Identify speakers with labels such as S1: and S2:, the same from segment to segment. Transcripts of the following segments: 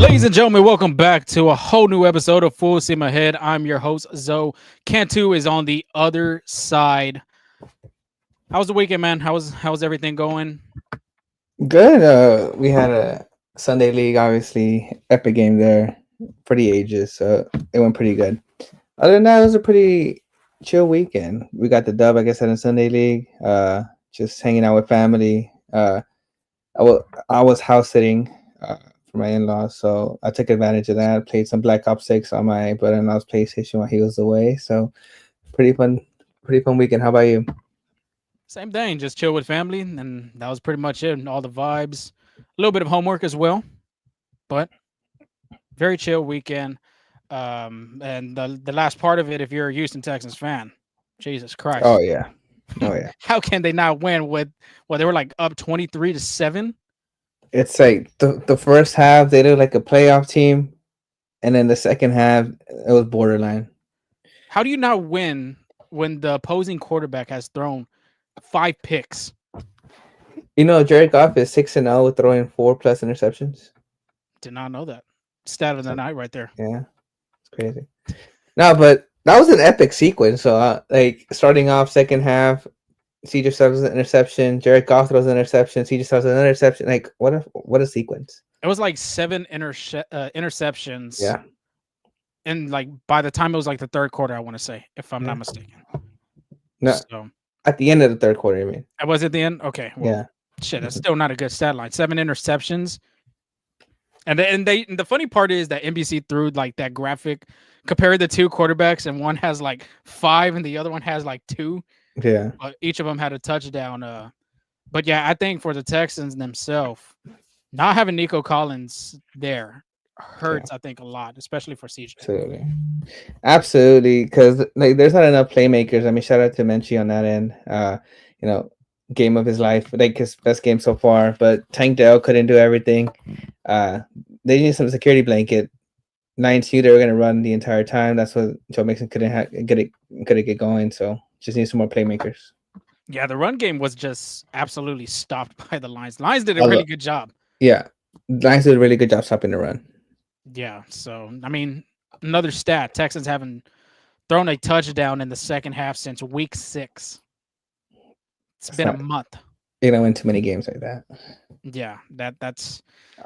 S1: Ladies and gentlemen, welcome back to a whole new episode of Full Steam Ahead. I'm your host, Zoe. Cantu is on the other side. How was the weekend, man? How's everything going?
S2: Good. We had a Sunday league, obviously epic game there for the ages, so it went pretty good. Other than that, it was a pretty chill weekend. We got the dub, I guess, in the Sunday league. Just hanging out with family. I was house sitting for my in-laws, so I took advantage of that. Played some Black Ops 6 on my brother-in-law's PlayStation while he was away. So pretty fun, pretty fun weekend. How about you?
S1: Same thing, just chill with family, and that was pretty much it. All the vibes, a little bit of homework as well, but very chill weekend. And the last part of it, if you're a Houston Texans fan, Jesus
S2: Oh
S1: Christ,
S2: yeah, oh yeah.
S1: how can they not win with? Well, they were like up 23-7.
S2: It's like the first half they look like a playoff team, and then the second half it was borderline.
S1: How do you not win when the opposing quarterback has thrown 5 picks?
S2: Jared Goff is 6-0 with throwing 4+ interceptions.
S1: Did not know that. Stat of the
S2: So
S1: night right there.
S2: yeah, it's crazy. No, but that was an epic sequence. So like starting off second half, CJ throws an interception, Jared Goff throws an interception, CJ throws an interception. Like what a sequence.
S1: It was like seven interceptions,
S2: Yeah.
S1: and like by the time it was like the third quarter, I want to say, if I'm
S2: Yeah.
S1: not mistaken.
S2: No,
S1: So
S2: at the end of the third quarter, I mean.
S1: I was at the end. Okay, well,
S2: Yeah.
S1: shit, that's still not a good stat line. 7 interceptions, and the funny part is that NBC threw like that graphic, compared the two quarterbacks, and one has like 5, and the other one has like 2.
S2: Yeah.
S1: Each of them had a touchdown. But yeah, I think for the Texans themselves, not having Nico Collins there
S2: Yeah.
S1: hurts. I think a lot, especially for CJ.
S2: Absolutely. Absolutely, because like there's not enough playmakers. I mean, shout out to Menchie on that end. You know, game of his life, like his best game so far. But Tank Dell couldn't do everything. Uh, they need some security blanket. 9-2, they were gonna run the entire time. That's what Joe Mixon couldn't get going. So just need some more playmakers.
S1: Yeah, the run game was just absolutely stopped by the Lions. Lions did a
S2: Although,
S1: really good job.
S2: yeah, Lions did a really good job stopping the run.
S1: Yeah, so I mean, another stat: Texans haven't thrown a touchdown in the second half since week 6. It's
S2: That's
S1: been a
S2: not
S1: month.
S2: You're gonna win too many games like that.
S1: Yeah, that's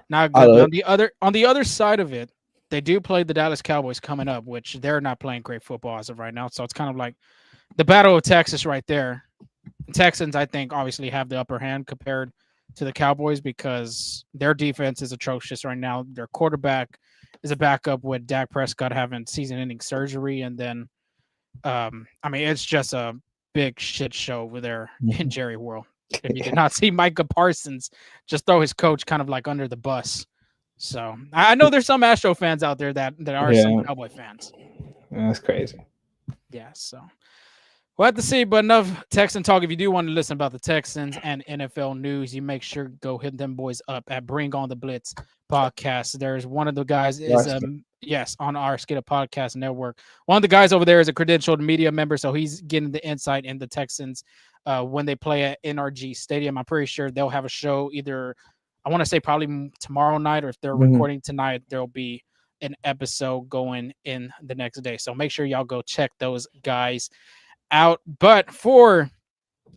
S1: not good. But
S2: Although,
S1: on the other side of it, they do play the Dallas Cowboys coming up, which they're not playing great football as of right now. So it's kind of like the Battle of Texas right there. Texans, I think, obviously have the upper hand compared to the Cowboys because their defense is atrocious right now. Their quarterback is a backup with Dak Prescott having season-ending surgery, and then, I mean, it's just a big shit show over there in Jerry World. If you did not see Micah Parsons just throw his coach kind of like under the bus. So I know there's some Astro fans out there that are some
S2: yeah,
S1: Cowboy fans.
S2: that's crazy.
S1: Yeah, so we'll have to see, but enough Texan talk. If you do want to listen about the Texans and NFL news, you make sure to go hit them boys up at Bring On the Blitz podcast. There's one of the guys is
S2: Watch it.
S1: yes, on our Skidda Podcast Network. One of the guys over there is a credentialed media member, so he's getting the insight in the Texans when they play at NRG Stadium. I'm pretty sure they'll have a show either, I want to say probably tomorrow night, or if they're
S2: Mhm.
S1: recording tonight, there'll be an episode going in the next day. So make sure y'all go check those guys out. But for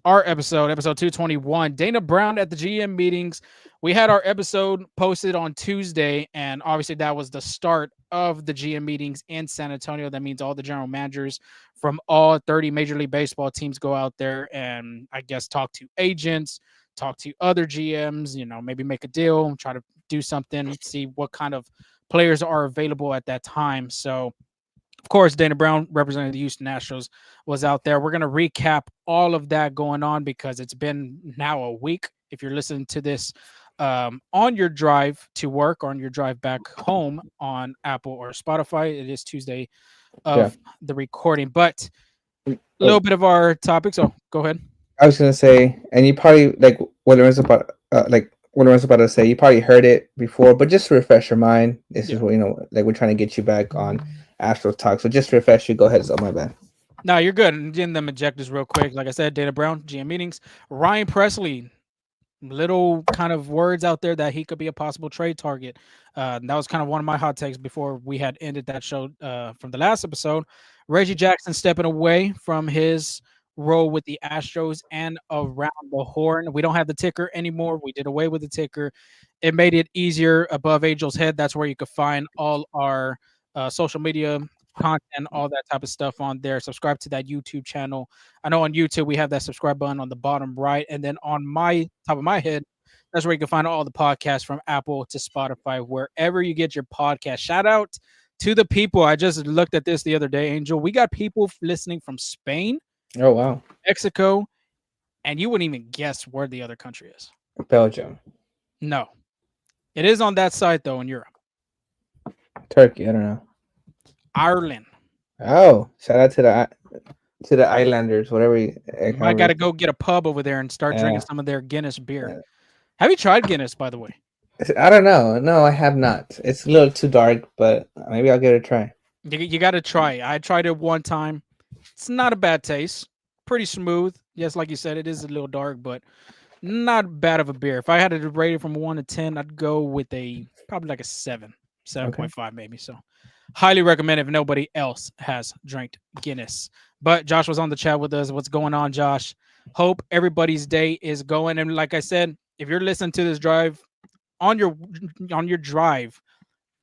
S1: our episode 221, Dana Brown at the GM meetings. We had our episode posted on Tuesday, and obviously that was the start of the GM meetings in San Antonio. That means all the general managers from all 30 Major League Baseball teams go out there and I guess talk to agents, talk to other GMs, maybe make a deal, try to do something, see what kind of players are available at that time. So of course, Dana Brown, representing the Houston Astros, was out there. We're going to recap all of that going on because it's been now a week. If you're listening to this on your drive to work or on your drive back home on Apple or Spotify, it is Tuesday
S2: Yeah.
S1: of the recording. But a
S2: Oh,
S1: little bit of our topics. So go ahead.
S2: I was gonna say, and you probably like what Lorenzo about to say. You probably heard it before, but just to refresh your mind, this is
S1: Yeah.
S2: what like we're trying to get you back on Astro Talk. So just to refresh you. Go ahead. It's on my bad.
S1: No, you're good. And getting them objectives real quick. Like I said, Dana Brown, GM meetings. Ryan Presley little kind of words out there that he could be a possible trade target. That was kind of one of my hot takes before we had ended that show from the last episode. Reggie Jackson stepping away from his role with the Astros and around the horn. We don't have the ticker anymore. We did away with the ticker. It made it easier above Angel's head. That's where you could find all our social media content, all that type of stuff on there. Subscribe to that YouTube channel. I know on YouTube we have that subscribe button on the bottom right, and then on my top of my head, that's where you can find all the podcasts from Apple to Spotify, wherever you get your podcast. Shout out to the people. I just looked at this the other day, Angel. We got people listening from Spain,
S2: Oh wow,
S1: Mexico, and you wouldn't even guess where the other country is.
S2: Belgium,
S1: No, it is on that side though in Europe.
S2: Turkey. I don't know.
S1: Ireland.
S2: Oh, shout out to the Islanders, whatever.
S1: You might got to go get a pub over there and start drinking some of their Guinness beer. Have you tried Guinness, by the way?
S2: I don't know. No, I have not. It's a little too dark, but maybe I'll give it a try.
S1: You got to try. I tried it one time. It's not a bad taste. Pretty smooth. Yes, like you said, it is a little dark, but not bad of a beer. If I had to rate it from 1 to 10, I'd go with probably like a 7, 7.5 maybe. So highly recommend if nobody else has drank Guinness. But Josh was on the chat with us. What's going on, Josh? Hope everybody's day is going. And like I said, if you're listening to this drive on your drive,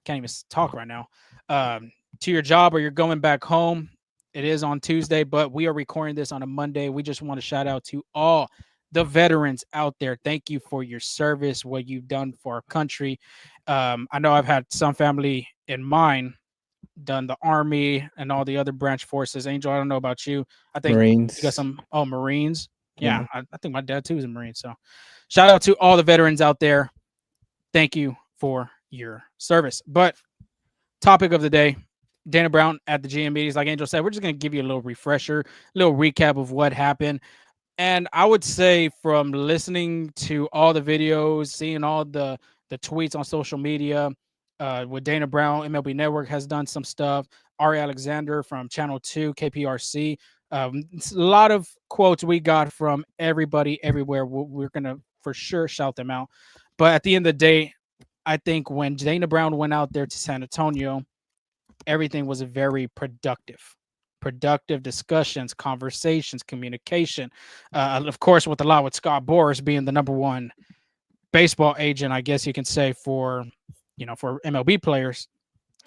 S1: can't even talk right now, to your job or you're going back home, it is on Tuesday, but we are recording this on a Monday. We just want to shout out to all the veterans out there. Thank you for your service, what you've done for our country. I know I've had some family in mind done the Army and all the other branch forces. Angel, I don't know about you. I think
S2: Marines.
S1: you got some Marines. Yeah, I think my dad too is a Marine. So shout out to all the veterans out there. Thank you for your service. But topic of the day, Dana Brown at the GM meetings. Like Angel said, we're just going to give you a little refresher, a little recap of what happened. And I would say from listening to all the videos, seeing all the tweets on social media, with Dana Brown, MLB Network has done some stuff. Ari Alexander from Channel 2, KPRC. It's a lot of quotes we got from everybody everywhere. We're going to for sure shout them out. But at the end of the day, I think when Dana Brown went out there to San Antonio, everything was very productive. Productive discussions, conversations, communication. Of course, with a lot with Scott Boras being the number one baseball agent, I guess you can say, for MLB players.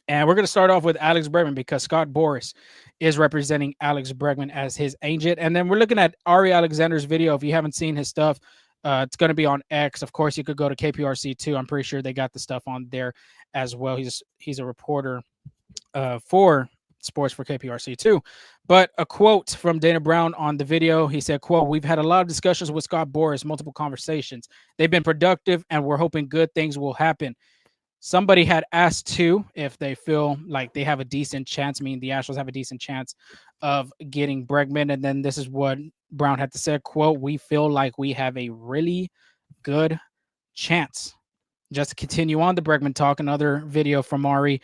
S1: And we're going to start off with Alex Bregman because Scott Boras is representing Alex Bregman as his agent. And then we're looking at Ari Alexander's video. If you haven't seen his stuff, it's going to be on X. Of course, you could go to KPRC too. I'm pretty sure they got the stuff on there as well. He's a reporter for sports for KPRC too. But a quote from Dana Brown on the video, he said, quote, "We've had a lot of discussions with Scott Boras, multiple conversations. They've been productive and we're hoping good things will happen." Somebody had asked too if they feel like they have a decent chance, meaning the Astros have a decent chance of getting Bregman. And then this is what Brown had to say, quote, "We feel like we have a really good chance." Just to continue on the Bregman talk, another video from Ari.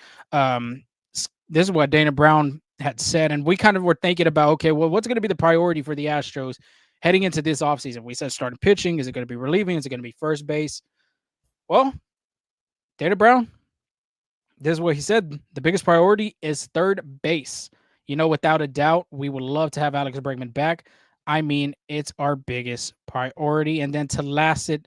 S1: This is what Dana Brown had said. And we kind of were thinking about, okay, well, what's going to be the priority for the Astros heading into this offseason? We said starting pitching. Is it going to be relieving? Is it going to be first base? Well, Dana Brown, this is what he said. The biggest priority is third base. Without a doubt, we would love to have Alex Bregman back. I mean, it's our biggest priority. And then to last it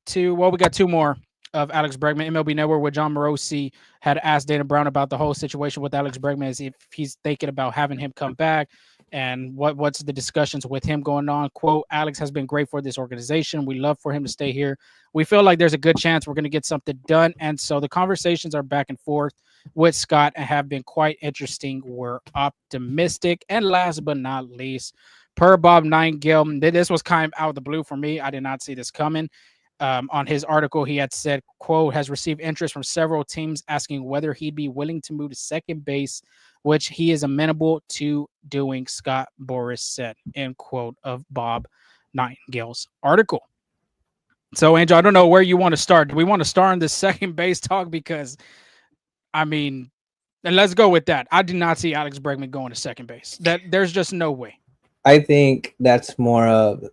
S1: to, well, we got two more of Alex Bregman. MLB Network with John Morosi had asked Dana Brown about the whole situation with Alex Bregman, as if he's thinking about having him come back and what's the discussions with him going on. Quote, "Alex has been great for this organization. We love for him to stay here. We feel like there's a good chance we're going to get something done." And so the conversations are back and forth with Scott and have been quite interesting. We're optimistic. And last but not least, per Bob Nightingale, this was kind of out of the blue for me. I did not see this coming. On his article, he had said, quote, "Has received interest from several teams asking whether he'd be willing to move to second base, which he is amenable to doing," Scott Boras said, end quote of Bob Nightingale's article. So, Angel, I don't know where you want to start. Do we want to start on this second base talk? Because, I mean, and let's go with that. I did not see Alex Bregman going to second base. There's just no way.
S2: I think that's more of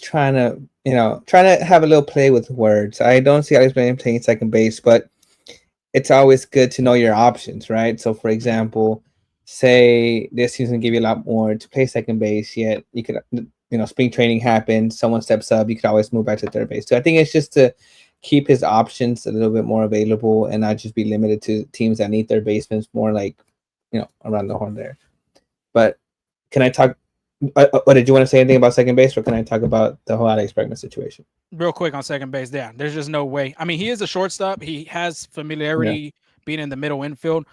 S2: trying to trying to have a little play with words. I don't see Alex Bregman playing second base, but it's always good to know your options, right? So, for example, say this season give you a lot more to play second base, yet you could, spring training happens, someone steps up, you could always move back to third base. So I think it's just to keep his options a little bit more available and not just be limited to teams that need third basemen, more like, around the horn there. But can I talk? Did you want to say anything about second base, or can I talk about the whole Alex Bregman situation?
S1: Real quick on second base, yeah, there's just no way. I mean, he is a shortstop. He has
S2: Yeah.
S1: familiarity being in the middle infield,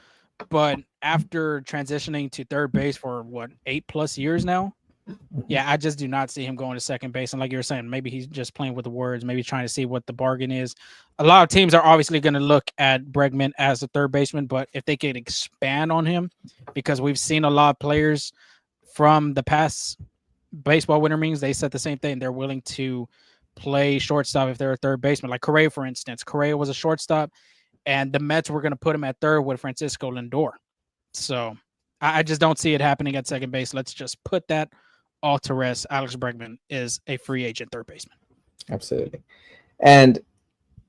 S1: but after transitioning to third base for what 8+ years now,
S2: Mhm.
S1: yeah, I just do not see him going to second base. And like you were saying, maybe he's just playing with the words, maybe trying to see what the bargain is. A lot of teams are obviously going to look at Bregman as a third baseman, but if they could expand on him, because we've seen a lot of players from the past baseball winter meetings, they said the same thing. They're willing to play shortstop if they're a third baseman. Like Correa, for instance. Correa was a shortstop, and the Mets were going to put him at third with Francisco Lindor. So I just don't see it happening at second base. Let's just put that all to rest. Alex Bregman is a free agent third baseman.
S2: Absolutely. And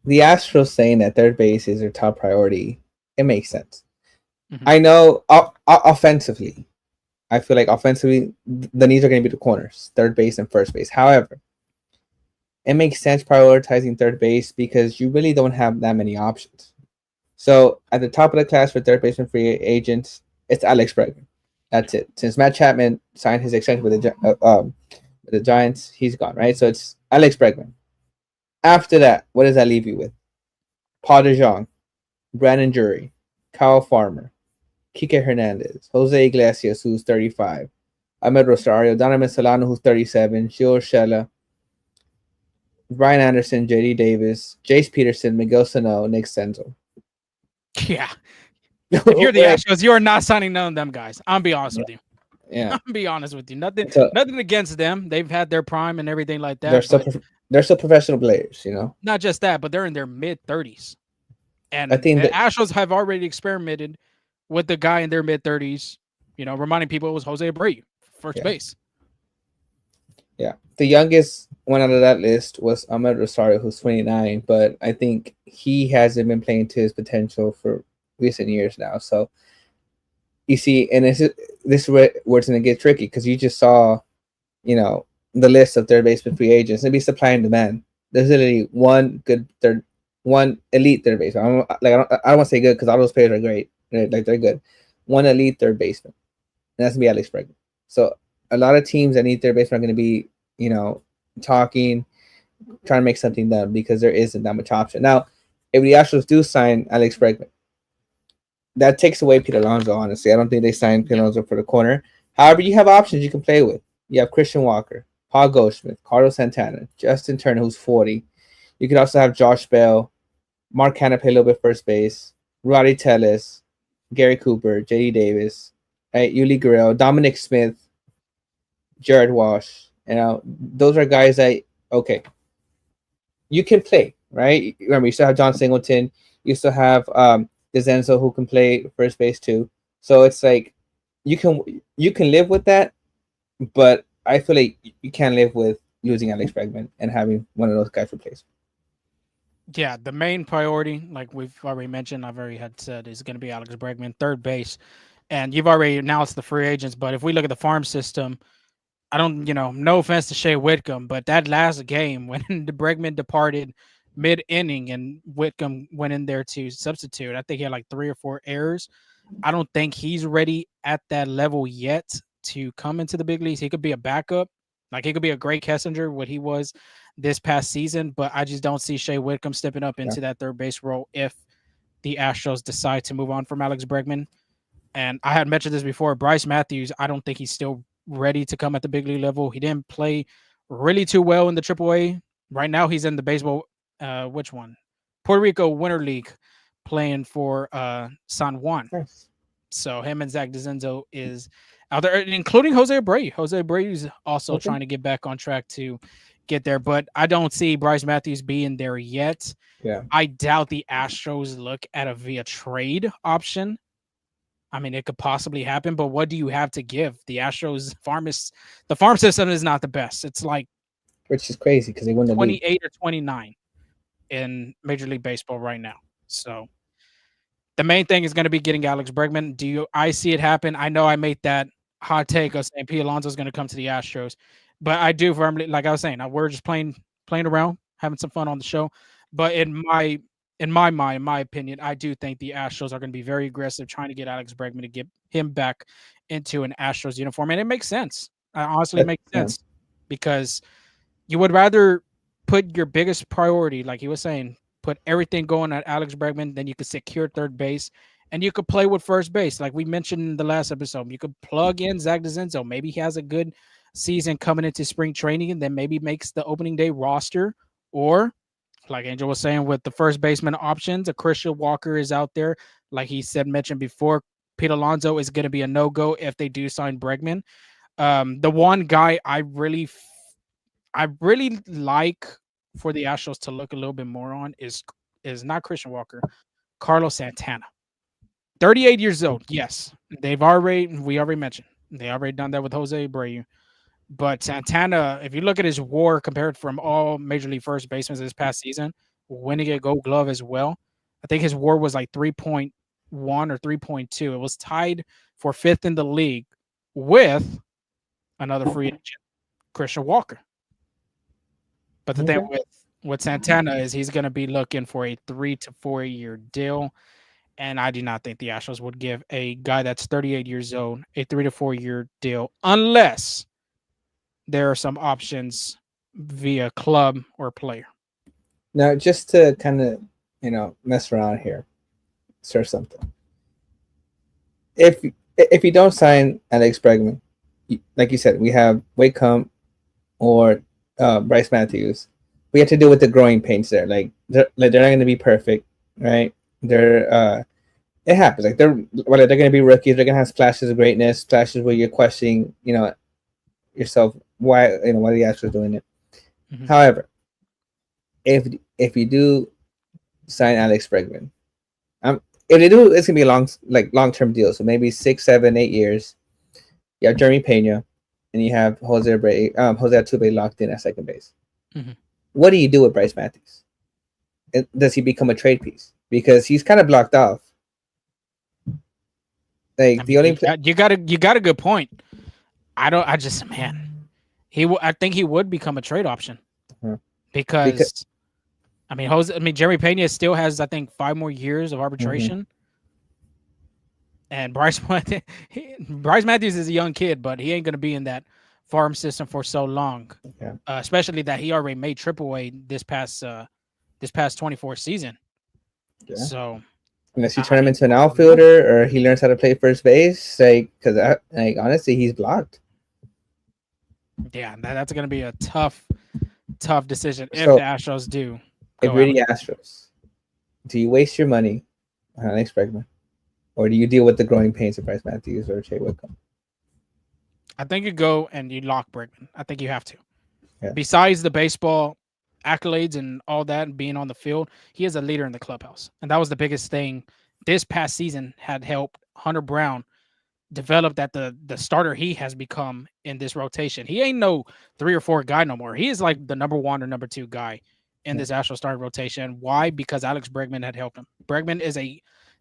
S2: the Astros saying that third base is their top priority, it makes sense.
S1: Mm-hmm.
S2: I know offensively, I feel like offensively, the needs are going to be the corners, third base and first base. However, it makes sense prioritizing third base because you really don't have that many options. So at the top of the class for third baseman free agents, it's Alex Bregman. That's it. Since Matt Chapman signed his extension with the Giants, he's gone, right? So it's Alex Bregman. After that, what does that leave you with? Paul DeJong, Brandon Drury, Kyle Farmer, Kike Hernandez, Jose Iglesias, who's 35, Ahmed Rosario, Donovan Solano, who's 37, Gio Urshela, Brian Anderson, JD Davis, Jace Peterson, Miguel Sano, Nick Senzel.
S1: Yeah. If you're the
S2: Like,
S1: Astros, you are not signing none of them guys. I'll be honest
S2: yeah,
S1: with you.
S2: yeah.
S1: I'll be honest with you. Nothing,
S2: So
S1: nothing against them. They've had their prime and everything like
S2: they're
S1: that.
S2: still
S1: But
S2: they're still professional players.
S1: not just that, but they're in their mid 30s.
S2: I
S1: And
S2: think
S1: the
S2: that
S1: Astros have already experimented with the guy in their mid 30s, reminding people it was Jose Abreu, first
S2: yeah,
S1: base.
S2: yeah. The youngest one out of that list was Ahmed Rosario, who's 29, but I think he hasn't been playing to his potential for recent years now. So you see, and this is where it's going to get tricky because you just saw, you know, the list of third baseman free agents. It'd be supply and demand. There's literally one elite third baseman. I don't want to say good because all those players are great. They're good. One elite third baseman, and that's gonna be Alex Bregman. So a lot of teams that need third baseman are gonna be, talking, trying to make something done because there isn't that much option. Now, if the Astros do sign Alex Bregman, that takes away Pete Alonso. Honestly, I don't think they signed Pete
S1: Yeah.
S2: Alonso for the corner. However, you have options you can play with. You have Christian Walker, Paul Goldschmidt, Carlos Santana, Justin Turner, who's 40. You could also have Josh Bell, Mark Hanna play a little bit first base, Roddy Tellez, Gary Cooper, J.D. Davis, right? Yuli Gurriel, Dominic Smith, Jared Walsh. Those are guys that, okay, you can play, right? Remember, you still have John Singleton. You still have DeZenzo who can play first base too. So it's like you can live with that, but I feel like you can't live with losing Alex Bregman and having one of those guys replace.
S1: Yeah, the main priority, like we've already mentioned, I've already had said, is going to be Alex Bregman, third base. And you've already announced the free agents, but if we look at the farm system, I don't, no offense to Shea Whitcomb, but that last game when the Bregman departed mid inning and Whitcomb went in there to substitute, I think he had like 3 or 4 errors. I don't think he's ready at that level yet to come into the big leagues. He could be a backup. Like he could be a great Kessinger, what he was this past season, but I just don't see Shea Whitcomb stepping up
S2: Yeah,
S1: into that third base role if the Astros decide to move on from Alex Bregman. And I had mentioned this before. Bryce Matthews, I don't think he's still ready to come at the big league level. He didn't play really too well in the AAA. Right now, he's in the baseball. Which one? Puerto Rico Winter League, playing for San Juan.
S2: nice.
S1: So him and Zach DeZenzo is out there, including Jose Abreu. Jose Abreu is also
S2: Okay.
S1: trying to get back on track to get there, but I don't see Bryce Matthews being there yet.
S2: Yeah.
S1: I doubt the Astros look at a via trade option. I mean, it could possibly happen, but what do you have to give? The Astros the farm system is not the best. It's like
S2: which is crazy because they won the league.
S1: 28 or 29 in Major League Baseball right now. So the main thing is going to be getting Alex Bregman. I see it happen? I know I made that hot take of saying Pete Alonso is going to come to the Astros, but I do firmly, like I was saying, we're just playing around, having some fun on the show. But in my mind, in my opinion, I do think the Astros are going to be very aggressive, trying to get Alex Bregman to get him back into an Astros uniform, and it makes sense. Honestly, it makes
S2: Yeah.
S1: sense because you would rather put your biggest priority, like he was saying, put everything going at Alex Bregman, then you could secure third base and you could play with first base. Like we mentioned in the last episode, you could plug in Zach DeZenzo. Maybe he has a good season coming into spring training and then maybe makes the opening day roster. Or, like Angel was saying, with the first baseman options, a Christian Walker is out there. Like he said, mentioned before, Pete Alonso is going to be a no go if they do sign Bregman. The one guy I really like for the Astros to look a little bit more on is not Christian Walker, Carlos Santana. 38 years old. Yes, we already mentioned they already done that with Jose Abreu. But Santana, if you look at his WAR compared from all major league first basemen this past season, winning a Gold Glove as well, I think his WAR was like 3.1 or 3.2. It was tied for fifth in the league with another free agent, Christian Walker. But the thing
S2: Okay.
S1: with Santana is he's going to be looking for a 3 to 4 year deal, and I do not think the Astros would give a guy that's 38 years old a 3 to 4 year deal unless there are some options via club or player.
S2: Now, just to kind of mess around here, stir something. If you don't sign Alex Bregman, like you said, we have Wickham or Bryce Matthews. We have to deal with the growing pains there. Like they're not going to be perfect, right? It happens. Like they're going to be rookies. They're going to have splashes of greatness, splashes where you're questioning, yourself why why the Astros doing it. Mm-hmm. However, if you do sign Alex Bregman, if they do, it's gonna be a long term deal. So maybe 6, 7, 8 years. You have Jeremy Pena, and you have Jose Altuve locked in at second base. Mm-hmm. What do you do with Bryce Matthews? Does he become a trade piece? Because he's kind of blocked off. Like the only
S1: you got a good point. I think he would become a trade option. Uh-huh. Because Jeremy Pena still has, I think, 5 more years of arbitration. Mm-hmm. And Bryce Matthews is a young kid, but he ain't going to be in that farm system for so long. Yeah. Especially that he already made AAA this past 24 season. Yeah. So
S2: unless you turn him into an outfielder or he learns how to play first base, because honestly, he's blocked.
S1: Yeah, that's going to be a tough decision if the Astros do.
S2: If you're the Astros, do you waste your money on Alex Bregman, or do you deal with the growing pains of Bryce Matthews or Jay Wickham?
S1: I think you go and you lock Bregman. I think you have to. Yeah. Besides the baseball accolades and all that and being on the field, he is a leader in the clubhouse. And that was the biggest thing this past season had helped Hunter Brown develop that the starter he has become in this rotation. He ain't no 3 or 4 guy no more. He is like the number 1 or number 2 guy in this Astros starting rotation. Why? Because Alex Bregman had helped him. Bregman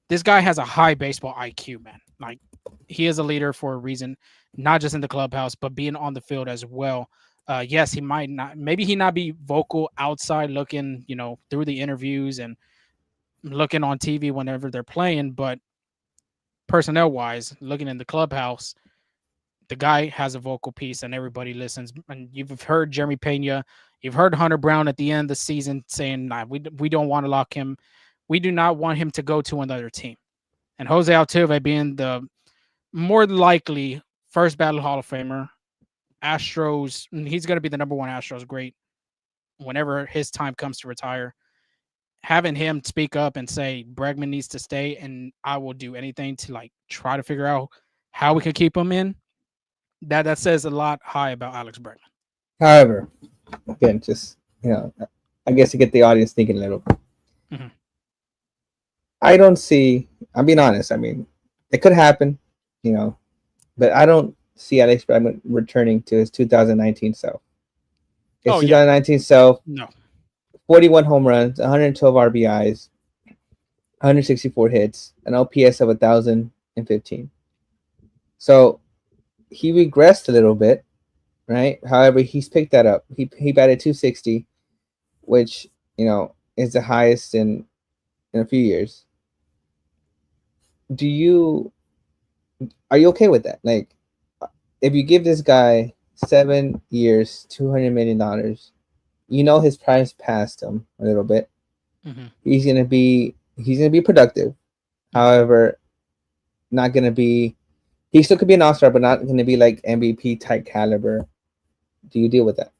S1: this guy has a high baseball IQ, man. Like he is a leader for a reason, not just in the clubhouse, but being on the field as well. Yes, he might not be vocal outside looking, through the interviews and looking on TV whenever they're playing, but personnel wise, looking in the clubhouse, the guy has a vocal piece and everybody listens. And you've heard Jeremy Pena, you've heard Hunter Brown at the end of the season saying, nah, we don't want to lock him. We do not want him to go to another team. And Jose Altuve being the more likely first ballot Hall of Famer, Astros, he's going to be the number 1 Astros great whenever his time comes to retire. Having him speak up and say Bregman needs to stay and I will do anything to try to figure out how we can keep him in, that says a lot high about Alex Bregman.
S2: However, again, just I guess to get the audience thinking a little bit. Mm-hmm. I'm being honest, it could happen, but I don't see Alex Bregman returning to his 2019 self. His
S1: Oh yeah,
S2: 2019 self,
S1: no.
S2: 41 home runs, 112 RBIs, 164 hits, an OPS of 1,015. So he regressed a little bit, right? However, he's picked that up. He batted 260, which is the highest in a few years. Do you Are you okay with that? Like, if you give this guy 7 years, $200 million, his prime's past him a little bit.
S1: Hmm.
S2: He's gonna be productive.
S1: Hmm.
S2: However, not gonna be. He still could be an all-star, but not gonna be like MVP type caliber. Do you deal with that?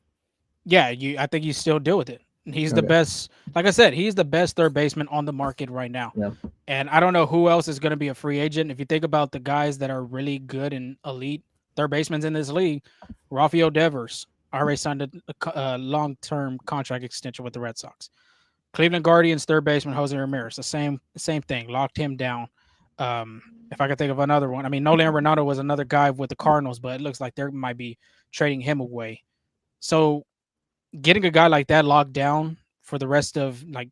S1: Yeah, I think you still deal with it. He's the
S2: Okay.
S1: best. Like I said, he's the best third baseman on the market right now.
S2: Yeah.
S1: And I don't know who else is going to be a free agent. If you think about the guys that are really good and elite third basemen in this league, Rafael Devers already signed a long-term contract extension with the Red Sox. Cleveland Guardians third baseman Jose Ramirez, the same thing, locked him down. If I could think of another one, I mean, Nolan Arenado was another guy with the Cardinals, but it looks like they might be trading him away. So getting a guy like that locked down for the rest of, like,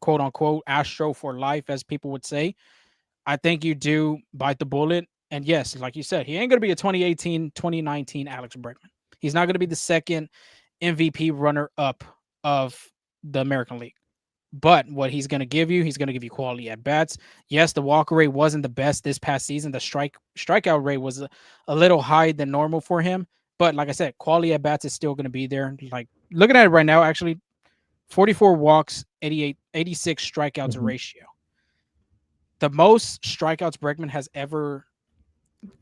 S1: quote unquote Astro for life, as people would say, I think you do bite the bullet. And yes, like you said, he ain't going to be a 2018, 2019 Alex Bregman. He's not going to be the second MVP runner up of the American League. But what he's going to give you, he's going to give you quality at bats. Yes, the walk rate wasn't the best this past season. The strikeout rate was a little high than normal for him. But like I said, quality at bats is still going to be there. Like, looking at it right now, actually, 44 walks, 86 strikeouts
S2: Mm-hmm.
S1: ratio. The most strikeouts Bregman has ever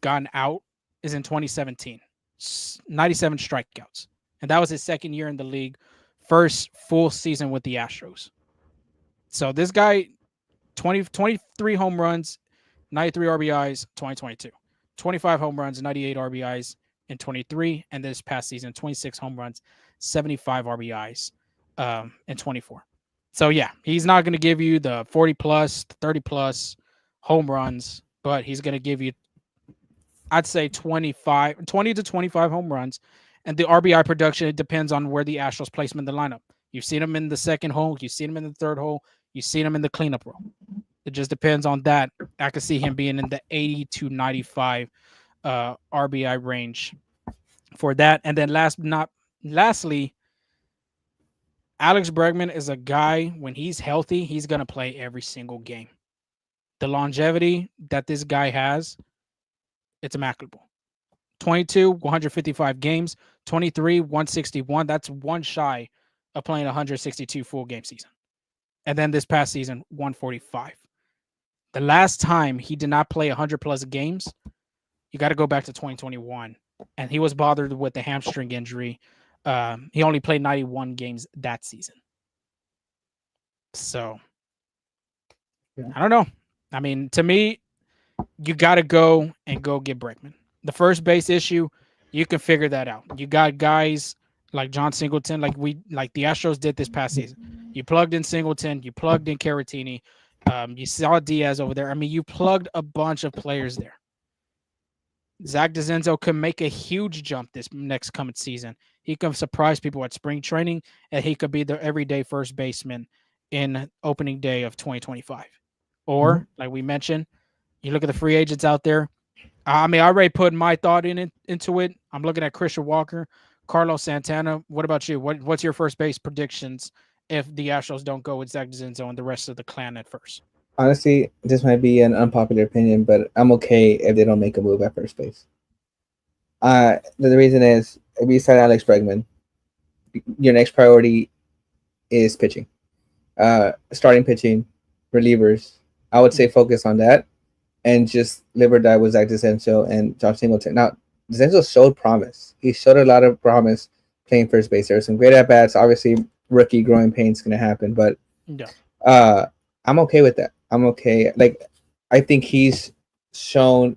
S1: gotten out is in 2017, 97 strikeouts. And that was his second year in the league, first full season with the Astros. So this guy, 23 home runs, 93 RBIs, 2022. 25 home runs, 98 RBIs in 23. And this past season, 26 home runs, 75 RBIs in 24. So yeah, he's not going to give you the 40 plus, 30 plus home runs, but he's going to give you, I'd say, 20 to 25 home runs. And the RBI production, it depends on where the Astros place him in the lineup. You've seen him in the second hole, you've seen him in the third hole, you've seen him in the cleanup role. It just depends on that. I could see him being in the 80 to 95 RBI range for that. And then lastly, Alex Bregman is a guy, when he's healthy, he's going to play every single game. The longevity that this guy has, it's immaculate. 22, 155 games, 23, 161. That's one shy of playing 162 full game season. And then this past season, 145. The last time he did not play 100 plus games, you got to go back to 2021. And he was bothered with the hamstring injury. He only played 91 games that season. So
S2: Yeah.
S1: I don't know. I mean, to me, you got to go get Bregman. The first base issue, you can figure that out. You got guys like John Singleton, like the Astros did this past season. You plugged in Singleton, you plugged in Caratini, you saw Diaz over there. I mean, you plugged a bunch of players there. Zach DeZenzo can make a huge jump this next coming season. He can surprise people at spring training, and he could be the everyday first baseman in opening day of 2025.
S2: Mm-hmm.
S1: Or, like we mentioned, you look at the free agents out there. I mean, I already put my thought into it. I'm looking at Christian Walker, Carlos Santana. What about you? What's your first base predictions if the Astros don't go with Zach DeZenzo and the rest of the clan at first?
S2: Honestly, this might be an unpopular opinion, but I'm okay if they don't make a move at first base. The reason is, if you start Alex Bregman, your next priority is pitching. Starting pitching, relievers. I would say focus on that and just live or die with Zach DeSenso and Josh Singleton. Now, DeSenso showed promise. He showed a lot of promise playing first base. There were some great at bats. Obviously, rookie growing pains going to happen, but
S1: Yeah.
S2: I'm okay with that. I'm okay. Like, I think he's shown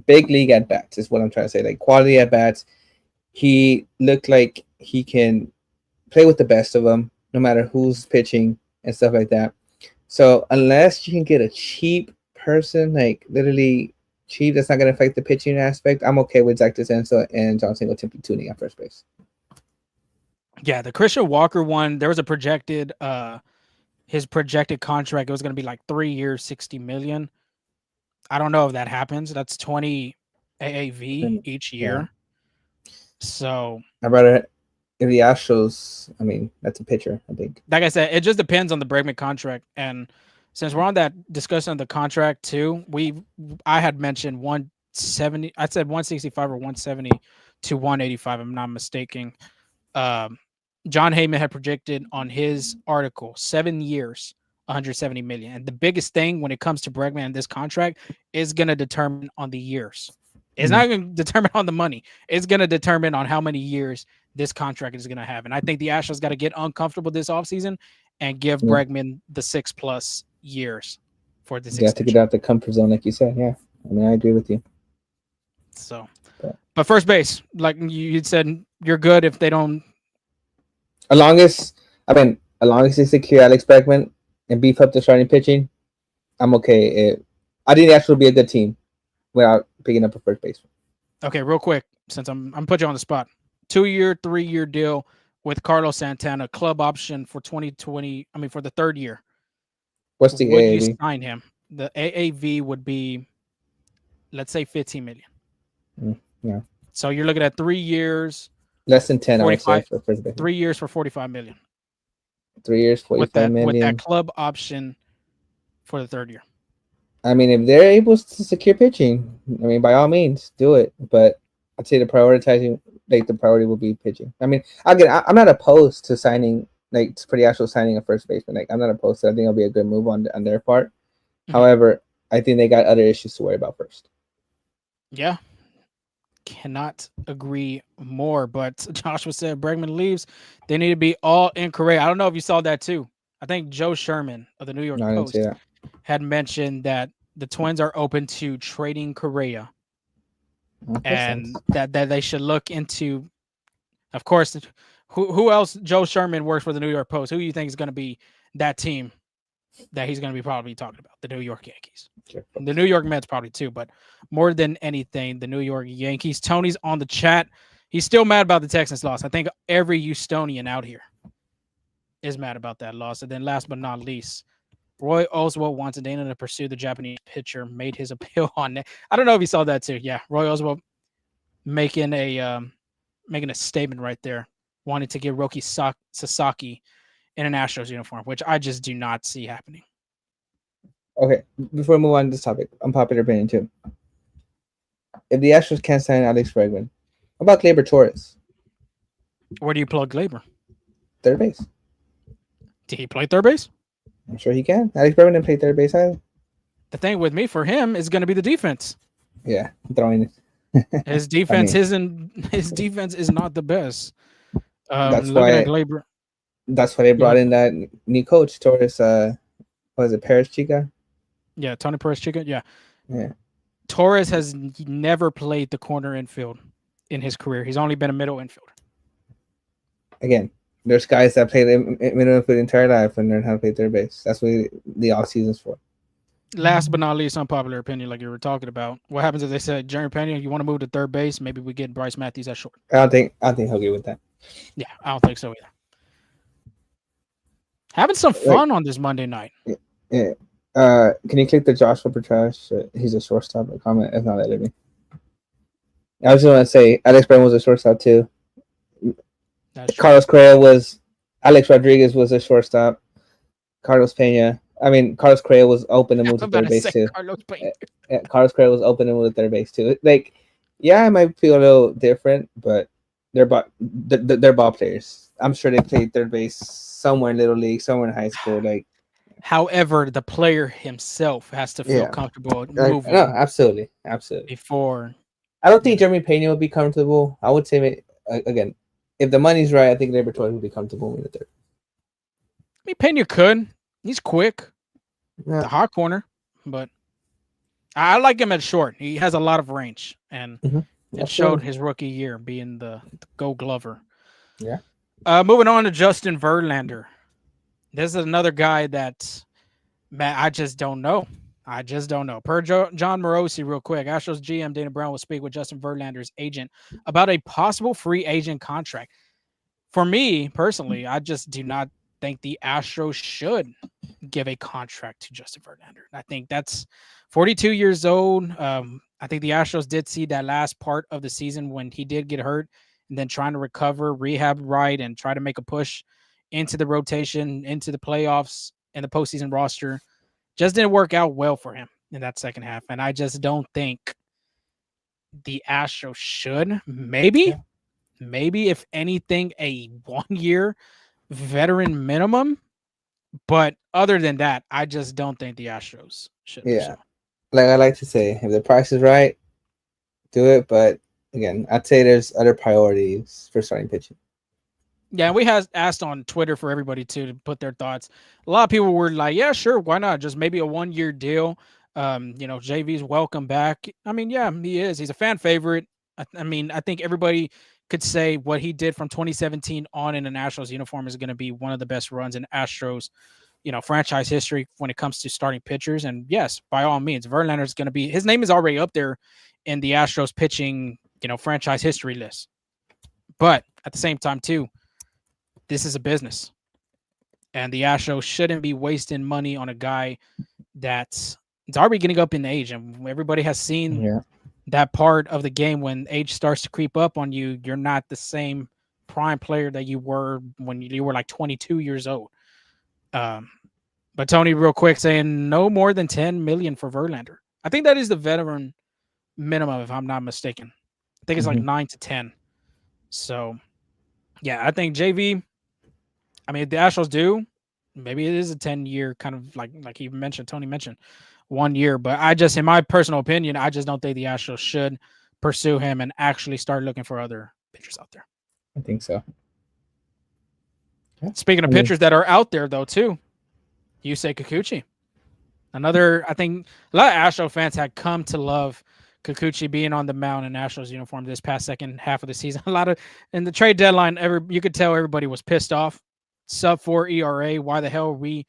S2: big league at bats, is what I'm trying to say. Like, quality at bats. He looked like he can play with the best of them, no matter who's pitching and stuff like that. So unless you can get a cheap person, like literally cheap, that's not going to affect the pitching aspect, I'm okay with Zach DeSenso and John Singleton platooning at first base.
S1: Yeah, the Christian Walker one, there was a projected his projected contract, it was going to be like 3 years, 60 million. I don't know if that happens. That's 20 AAV
S2: And
S1: each
S2: yeah,
S1: year. So,
S2: I'd rather if the Astros. I mean, that's a pitcher. I think.
S1: like I said, it just depends on the Bregman contract. And since we're on that discussion of the contract too, I had mentioned 170. I said 165 or 170 to 185. I'm not mistaken. Um, John Heyman had projected on his article 7 years, 170 million. And the biggest thing when it comes to Bregman and this contract is going to determine on the years. It's
S2: Mm,
S1: not going to determine on the money. It's going to determine on how many years this contract is going to have. And I think the Astros got to get uncomfortable this offseason and give
S2: yeah,
S1: Bregman the 6+ years for this
S2: you have to get
S1: extension.
S2: out the comfort zone, like you said. Yeah, I mean, I agree with you.
S1: So,
S2: But
S1: but first base, like you said, you're good if they don't.
S2: as long as as long as they secure Alex Bregman and beef up the starting pitching, I'm okay. I think the Astros will be a good team without picking up a first baseman.
S1: Okay, real quick, since I'm put you on the spot. 2-year, 3-year deal with Carlos Santana, club option for 2020. I mean, for the third year.
S2: What's the
S1: Would you
S2: AAV?
S1: sign him? The AAV would be, let's say, 15 million.
S2: Yeah,
S1: So you're looking at 3 years,
S2: less than 10, I would say,
S1: 45,
S2: for first baseman.
S1: 3 years for 45 million
S2: 3 years,
S1: with
S2: 45
S1: that
S2: million.
S1: club option for the third year.
S2: I mean, if they're able to secure pitching, I mean, by all means, do it. But I'd say the priority will be pitching. I mean, again, I'm not opposed to signing, like, for the actual signing a first baseman. Like, I'm not opposed to it. I think it'll be a good move on their part.
S1: Mhm.
S2: However, I think they got other issues to worry about first.
S1: Yeah, cannot agree more. But Joshua said Bregman leaves. They need to be all in Korea. I don't know if you saw that too. I think Joe Sherman of the New York
S2: No, I didn't say
S1: Post
S2: that.
S1: had mentioned that the Twins are open to trading Correa
S2: Makes
S1: and
S2: sense.
S1: that they should look into. Of course, who else? Joe Sherman works for the New York Post. Who do you think is going to be that team that he's going to be probably talking about? The New York Yankees.
S2: Sure.
S1: The New York Mets probably too, but more than anything, the New York Yankees. Tony's on the chat. He's still mad about the Texans loss. I think every Houstonian out here is mad about that loss. And then last but not least, Roy Oswald wants Dana to pursue the Japanese pitcher, made his appeal on it. I don't know if you saw that too. Yeah, Roy Oswald making a statement right there, wanting to get Roki Sasaki in an Astros uniform, which I just do not see happening.
S2: Okay, before we move on to this topic, unpopular opinion too. If the Astros can't sign Alex Bregman, how about Gleyber Torres,
S1: Where do you plug Glaber?
S2: third base?
S1: Did he play third base?
S2: I'm sure he can. Alex Bregman didn't play third base either.
S1: The thing with me for him is going to be the defense.
S2: Yeah, throwing it.
S1: His defense
S2: I
S1: his defense is not the best.
S2: that's
S1: Looking at
S2: why
S1: Glaber,
S2: that's why they brought in that new coach, Torres. Was it Paris Chica?
S1: yeah, Tony Perez Chicken, yeah.
S2: Yeah.
S1: Torres has never played the corner infield in his career. He's only been a middle infielder.
S2: Again, there's guys that played middle infield the entire life and learn how to play third base. That's what the off season's for.
S1: Last but not least, unpopular opinion, like you were talking about. What happens if they said, Jeremy Pena, you want to move to third base? Maybe we get Bryce Matthews at short.
S2: I don't think he'll get with that.
S1: Yeah, I don't think so either. Having some
S2: Like,
S1: fun on this Monday night.
S2: yeah. Can you click the Joshua Petrash? He's a shortstop. A comment. It's not editing. I was just want to say Alex Bregman was a shortstop too.
S1: That's true.
S2: Carlos Correa was. Alex Rodriguez was a shortstop. Carlos Pena. I mean, Carlos Correa was open to move to
S1: I'm about
S2: third
S1: to
S2: base
S1: say
S2: too.
S1: Carlos Pena.
S2: Carlos Correa was open to move to third base too. Like, yeah, it might feel a little different, but they're ball players. I'm sure they played third base somewhere in little league, somewhere in high school. Like,
S1: however, the player himself has to feel comfortable moving.
S2: No, absolutely.
S1: Before.
S2: I don't think Jeremy Pena would be comfortable. I would say again, if the money's right, I think Gleyber Torres would be comfortable moving to third.
S1: I mean, Pena could. He's quick.
S2: Yeah.
S1: The hot corner, but I like him at short. He has a lot of range, and it showed his rookie year being the Gold Glover.
S2: Yeah.
S1: Moving on to Justin Verlander. This is another guy that, man, I just don't know. Per John Morosi, real quick, Astros GM Dana Brown will speak with Justin Verlander's agent about a possible free agent contract. For me personally, I just do not think the Astros should give a contract to Justin Verlander. I think that's 42 years old. I think the Astros did see that last part of the season when he did get hurt and then trying to recover, rehab right, and try to make a push into the rotation, into the playoffs and the postseason roster. Just didn't work out well for him in that second half. And I just don't think the Astros should. Maybe,
S2: Yeah.
S1: maybe if anything, a 1 year veteran minimum. But other than that, I just don't think the Astros should pursue
S2: Yeah.
S1: him.
S2: Like I like to say, if the price is right, do it. But again, I'd say there's other priorities for starting pitching.
S1: Yeah, we had asked on Twitter for everybody to put their thoughts. A lot of people were like, "Yeah, sure, why not? Just maybe a 1 year deal." JV's welcome back. I mean, yeah, he is. He's a fan favorite. I mean, I think everybody could say what he did from 2017 on in an Astros uniform is going to be one of the best runs in Astros, franchise history when it comes to starting pitchers. And yes, by all means, Verlander is going to be. His name is already up there in the Astros pitching, franchise history list. But at the same time, too, this is a business, and the Astros shouldn't be wasting money on a guy that's it's already getting up in age, and everybody has seen
S2: Yeah.
S1: that part of the game when age starts to creep up on you. You're not the same prime player that you were when you were like 22 years old. Um, but Tony, real quick, saying no more than 10 million for Verlander. I think that is the veteran minimum, if I'm not mistaken. I think it's like
S2: Hmm.
S1: 9 to 10. So yeah, I think JV. I mean, if the Astros do, maybe it is a 10 year kind of like he mentioned, Tony mentioned 1 year. But I just, in my personal opinion, I just don't think the Astros should pursue him and actually start looking for other pitchers out there.
S2: I think so. Yeah.
S1: Speaking
S2: I
S1: of
S2: mean,
S1: pitchers that are out there though, too, Yusei Kikuchi. Another, I think a lot of Astro fans had come to love Kikuchi being on the mound in Astros uniform this past second half of the season. A lot of in the trade deadline, you could tell everybody was pissed off. Sub 4 ERA. Why the hell are we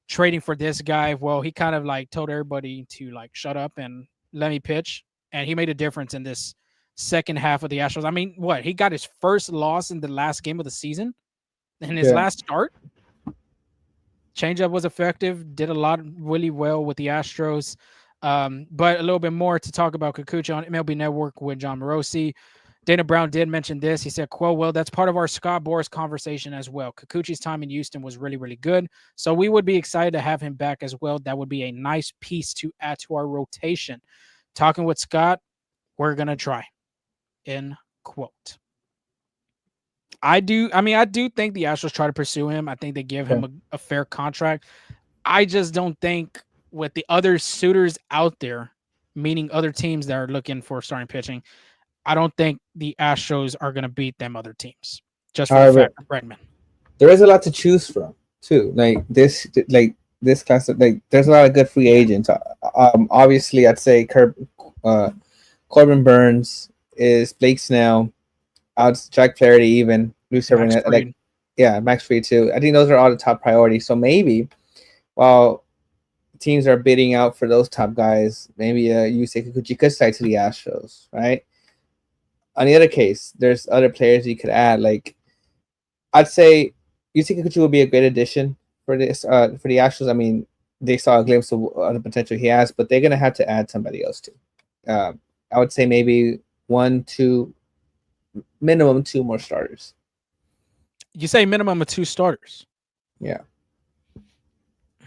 S1: trading for this guy? Well, he kind of like told everybody to like shut up and let me pitch. And he made a difference in this second half of the Astros. I mean, what? He got his first loss in the last game of the season in his
S2: yeah.
S1: last start. Changeup was effective, did a lot really well with the Astros. But a little bit more to talk about Kikuchi on MLB Network with John Morosi. Dana Brown did mention this. He said, quote, well, that's part of our Scott Boras conversation as well. Kikuchi's time in Houston was really, really good. So we would be excited to have him back as well. That would be a nice piece to add to our rotation. Talking with Scott, we're going to try. End quote. I do think the Astros try to pursue him. I think they give him a fair contract. I just don't think with the other suitors out there, meaning other teams that are looking for starting pitching, I don't think the Astros are going to beat them other teams just for the
S2: However,
S1: fact of Bregman.
S2: there is a lot to choose from too. Like this class, there's a lot of good free agents. Obviously, I'd say Corbin Burns is Blake Snell, Jack Flaherty, even Luis
S1: Max
S2: Severino,
S1: Fried.
S2: Max Fried too. I think those are all the top priorities. So maybe while teams are bidding out for those top guys, maybe Yusei Kikuchi could side to the Astros, right? On the other case, there's other players you could add. Like I'd say Yusei Kikuchi would be a great addition for the Astros. I mean, they saw a glimpse of the potential he has, but they're gonna have to add somebody else too. I would say maybe 1, 2, minimum 2 more starters.
S1: You say minimum of 2 starters.
S2: Yeah.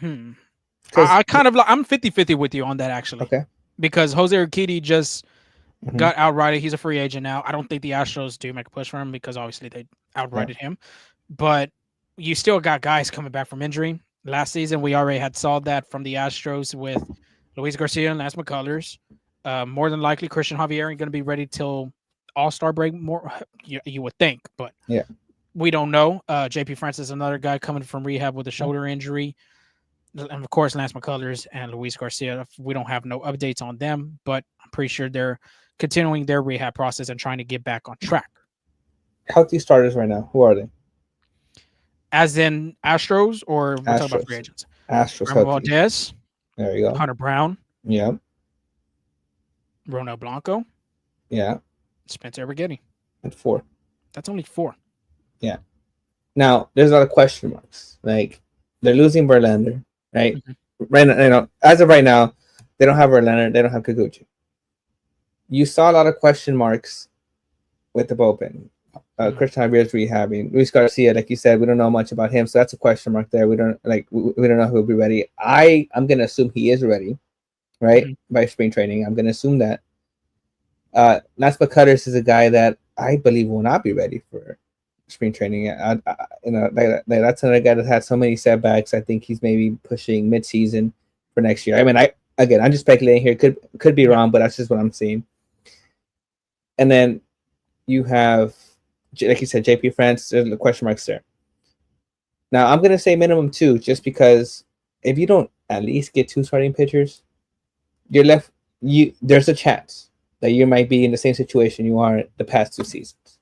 S1: I kind of I'm 50-50 with you on that actually.
S2: Okay.
S1: Because Jose Urquidy just
S2: Mhm.
S1: got outrighted. He's a free agent now. I don't think the Astros do make a push for him because obviously they outrighted him. But you still got guys coming back from injury. Last season, we already had saw that from the Astros with Luis Garcia and Lance McCullers. More than likely, Christian Javier ain't going to be ready till All-Star break. More, you would think, but
S2: yeah,
S1: we don't know. JP Francis, another guy coming from rehab with a shoulder injury. And of course, Lance McCullers and Luis Garcia. We don't have no updates on them, but I'm pretty sure they're continuing their rehab process and trying to get back on track.
S2: healthy starters right now. Who are they?
S1: As in Astros, or we're talking about free agents?
S2: Astros.
S1: Ramon Valdez.
S2: There you go.
S1: Hunter Brown.
S2: Yeah.
S1: Ronel Blanco.
S2: Yeah.
S1: Spencer Evergetti.
S2: At 4.
S1: That's only 4.
S2: Yeah. Now there's a lot of question marks. Like they're losing Verlander, right?
S1: Mhm.
S2: Right now, as of right now, they don't have Verlander. They don't have Kikuchi. You saw a lot of question marks with the bullpen.
S1: Mhm.
S2: Christian Javier's rehabbing. Luis Garcia, like you said, we don't know much about him, so that's a question mark there. We don't know who will be ready. I'm gonna assume he is ready, right?
S1: Mhm.
S2: By spring training, I'm gonna assume that. Lance McCullers is a guy that I believe will not be ready for spring training. That's another guy that had so many setbacks. I think he's maybe pushing midseason for next year. I mean, I'm just speculating here. Could be
S1: Yeah.
S2: wrong, but that's just what I'm seeing. And then you have, like you said, JP France. There's the question marks there. Now I'm gonna say minimum two, just because if you don't at least get two starting pitchers, you're left. There's a chance that you might be in the same situation you are the past 2 seasons,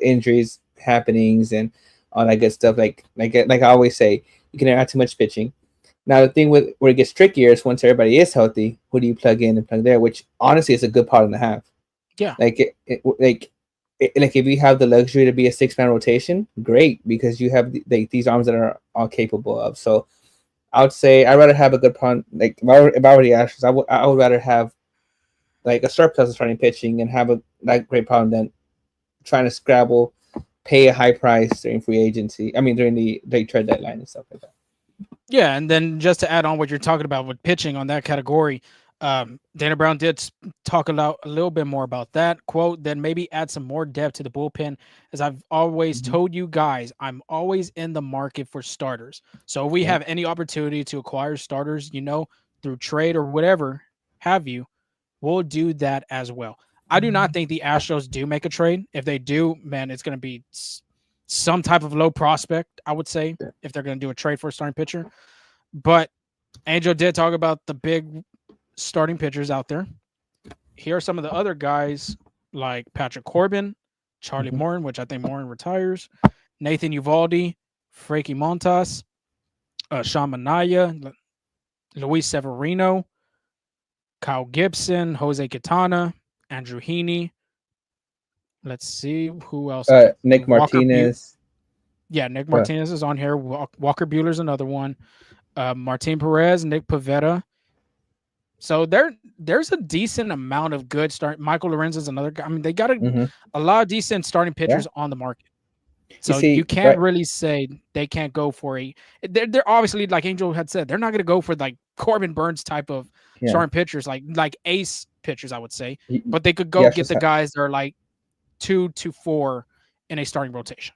S2: injuries, happenings, and all that good stuff. Like I always say, you can add too much pitching. Now the thing with where it gets trickier is once everybody is healthy, who do you plug in and plug there? Which honestly is a good problem to have.
S1: Yeah.
S2: Like like if you have the luxury to be a 6-man rotation, great, because you have these arms that are all capable of. So I would say I'd rather have a good problem. Like if I were the Astros, I would rather have like a surplus of starting pitching and have a that great problem than trying to scrabble, pay a high price during free agency. I mean during the trade deadline and stuff like that.
S1: Yeah, and then just to add on what you're talking about with pitching on that category, Dana Brown did talk a little bit more about that quote. Then maybe add some more depth to the bullpen, as I've always
S2: Mm-hmm.
S1: told you guys. I'm always in the market for starters. So if we
S2: Yeah.
S1: have any opportunity to acquire starters, through trade or whatever have you, we'll do that as well. I do not think the Astros do make a trade. If they do, man, it's going to be some type of low prospect, I would say, if they're going to do a trade for a starting pitcher. But Angel did talk about the big starting pitchers out there. Here are some of the other guys like Patrick Corbin, Charlie
S2: Mm-hmm.
S1: Morton, which I think Morton retires, Nathan Uvalde, Frankie Montas, Sean Manaya, Luis Severino, Kyle Gibson, Jose Quintana, Andrew Heaney. Let's see who else is
S2: Nick
S1: Walker.
S2: Martinez.
S1: Yeah, Nick
S2: Uh,
S1: Martinez is on here. Walker Bueller's another one. Martin Perez, Nick Pavetta. So there's a decent amount of good start. Michael Lorenzo's another guy. I mean, they got
S2: mm-hmm.
S1: a lot of decent starting
S2: Yeah.
S1: pitchers on the market.
S2: You
S1: So you
S2: see,
S1: can't
S2: right?
S1: really say they can't go for a. They're obviously, like Angel had said, they're not going to go for like Corbin Burns type of
S2: Yeah.
S1: starting pitchers, like ace pitchers, I would say.
S2: You,
S1: But they could
S2: the
S1: go get
S2: Astros
S1: the guys that are like 2 to 4 in a starting rotation.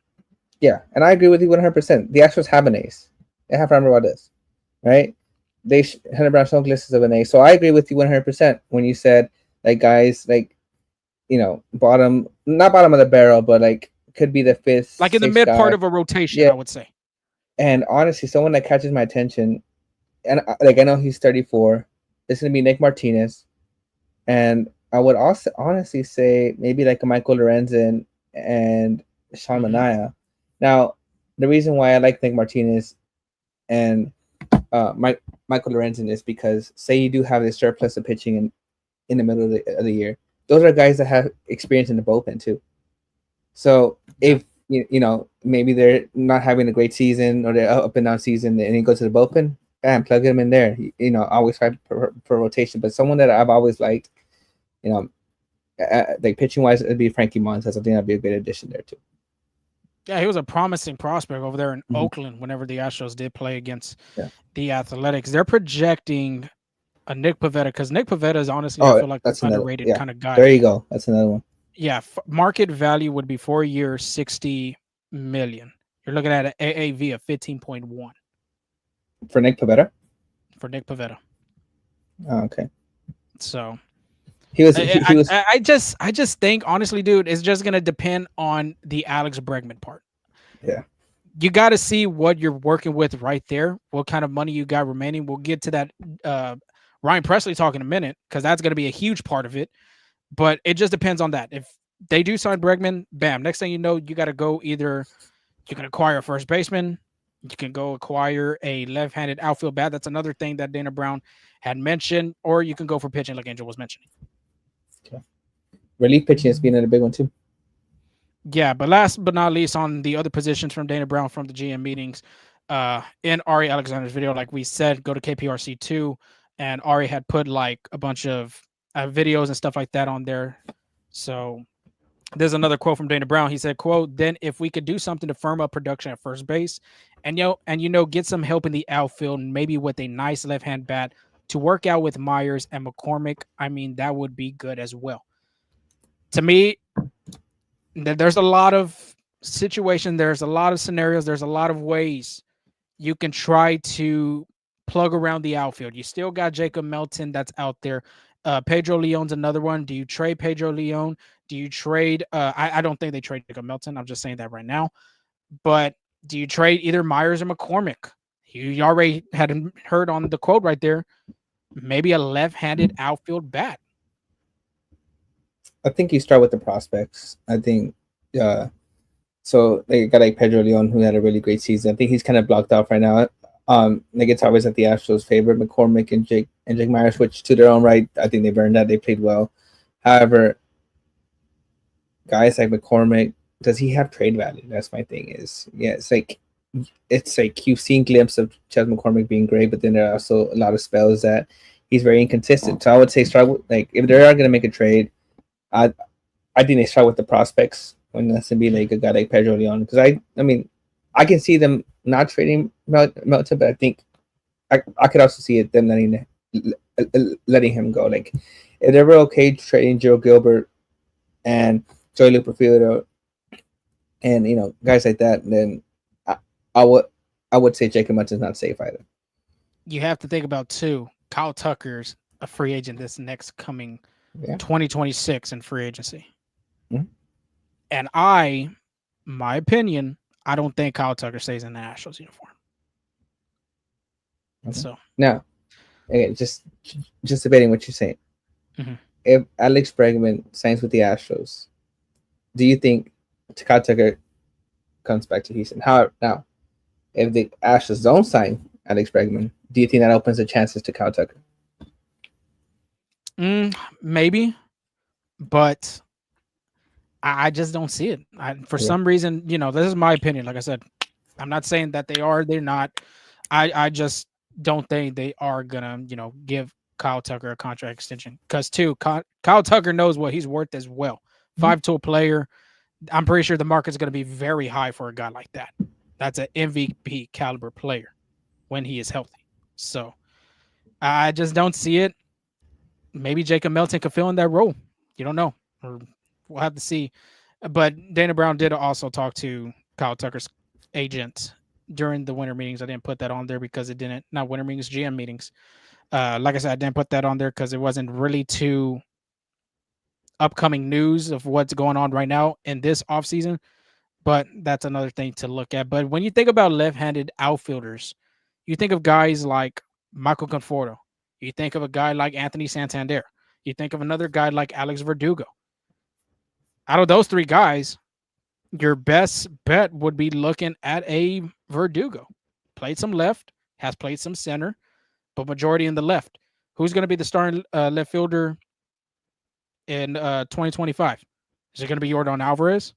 S2: Yeah, and I agree with you 100%. The Astros have an ace. They have Framber Valdez, right? Hunter Brown Stonkless is of an ace. So I agree with you 100% when you said like guys like bottom, not bottom of the barrel, but like could be the fifth,
S1: Like in the
S2: sixth
S1: mid part
S2: guy.
S1: of a rotation,
S2: Yeah,
S1: I would say.
S2: and honestly, someone that catches my attention, and like I know he's 34, it's gonna be Nick Martinez, and I would also honestly say maybe like a Michael Lorenzen and Sean
S1: Hmm.
S2: Manaea. Now, the reason why I like Nick Martinez and Michael Lorenzen is because say you do have this surplus of pitching in the middle of the year, those are guys that have experience in the bullpen too. So
S1: Yeah.
S2: if maybe they're not having a great season or they're up and down season and you go to the bullpen, bam, plug them in there. Always fight for rotation. But someone that I've always liked, you know, like pitching wise, it'd be Frankie Montas. I think that'd be a great addition there too.
S1: Yeah, he was a promising prospect over there in
S2: Mm-hmm.
S1: Oakland whenever the Astros did play against
S2: Yeah.
S1: the Athletics. They're projecting a Nick Pavetta because Nick Pavetta is honestly, I
S2: Oh,
S1: feel like, the
S2: that's another.
S1: underrated
S2: Yeah,
S1: kind of guy.
S2: there you go. That's another one
S1: Yeah, market value would be 4 years, 60 million. You're looking at an AAV of 15.1
S2: for Nick Pavetta.
S1: for Nick Pavetta.
S2: Oh, okay,
S1: So
S2: he was he was
S1: I just think honestly, dude, it's just gonna depend on the Alex Bregman part.
S2: yeah.
S1: You got to see what you're working with right there, what kind of money you got remaining. We'll get to that Ryan Presley talk in a minute because that's going to be a huge part of it. But it just depends on that. If they do sign Bregman, bam, next thing you know, you got to go either you can acquire a first baseman, you can go acquire a left-handed outfield bat. That's another thing that Dana Brown had mentioned, or you can go for pitching like Angel was mentioning.
S2: Okay. Relief pitching has been a big one too.
S1: Yeah, but last but not least, on the other positions from Dana Brown from the GM meetings, in Ari Alexander's video, like we said, go to KPRC2, and Ari had put like a bunch of videos and stuff like that on there. So there's another quote from Dana Brown. He said, "Quote: Then if we could do something to firm up production at first base, and get some help in the outfield, maybe with a nice left-hand bat to work out with Myers and McCormick, I mean that would be good as well." To me, there's a lot of situation. There's a lot of scenarios. There's a lot of ways you can try to plug around the outfield. You still got Jacob Melton that's out there. Pedro Leon's another one. Do you trade Pedro Leon? Do you trade? I don't think they trade Jacob Melton. I'm just saying that right now. But do you trade either Myers or McCormick? You already had heard on the quote right there. Maybe a left-handed outfield bat.
S2: I think you start with the prospects. I think so they got like Pedro Leon, who had a really great season. I think he's kind of blocked off right now. Like it's always at the Astros' favorite, McCormick and Jake Myers, which to their own right, I think they've earned that. They played well. However, guys like McCormick, does he have trade value? That's my thing. It's like you've seen glimpses of Chas McCormick being great, but then there are also a lot of spells that he's very inconsistent. So I would say start with, like, if they are going to make a trade, I think they start with the prospects when that's going to be like a guy like Pedro Leon, because I mean I can see them not trading Melton, but I think I could also see it them letting him go. Like if they were okay trading Joe Gilbert and Joey Luperfield and guys like that, then I would say Jacob Melton's not safe either.
S1: You have to think about too. Kyle Tucker's a free agent this next coming 2026 in free agency.
S2: Mm-hmm.
S1: And my opinion, I don't think Kyle Tucker stays in the Astros uniform.
S2: Okay.
S1: So
S2: now, again, just debating what you're saying.
S1: Mm-hmm.
S2: If Alex Bregman signs with the Astros, do you think Kyle Tucker comes back to Houston? However, now, if the Astros don't sign Alex Bregman, do you think that opens the chances to Kyle Tucker?
S1: Maybe, but I just don't see it. For some reason, this is my opinion. Like I said, I'm not saying that they're not. I just don't think they are gonna, give Kyle Tucker a contract extension, because Kyle Tucker knows what he's worth as well. 5-tool player. I'm pretty sure the market's going to be very high for a guy like that. That's an MVP caliber player when he is healthy. So I just don't see it. Maybe Jacob Melton could fill in that role. You don't know. Or we'll have to see. But Dana Brown did also talk to Kyle Tucker's agent during the winter meetings. I didn't put that on there because not winter meetings, GM meetings. Like I said, I didn't put that on there because it wasn't really too upcoming news of what's going on right now in this offseason. But that's another thing to look at. But when you think about left-handed outfielders, you think of guys like Michael Conforto. You think of a guy like Anthony Santander. You think of another guy like Alex Verdugo. Out of those three guys, your best bet would be looking at a Verdugo. Played some left, has played some center, but majority in the left. Who's going to be the starting left fielder in 2025? Is it going to be Yordan Alvarez?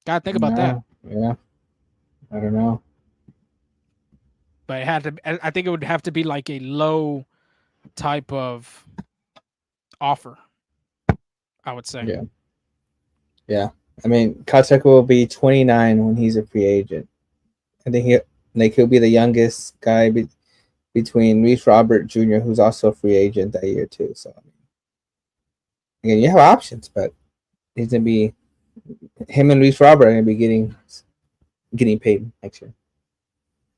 S1: Gotta think about that.
S2: Yeah, I don't know.
S1: But I think it would have to be like a low type of offer, I would say.
S2: Yeah. I mean, Kyle Tucker will be 29 when he's a free agent. I think he'll be the youngest guy between Reese Robert Jr., who's also a free agent that year too. So again, you have options, but he's gonna be him and Reese Robert are gonna be getting paid next year.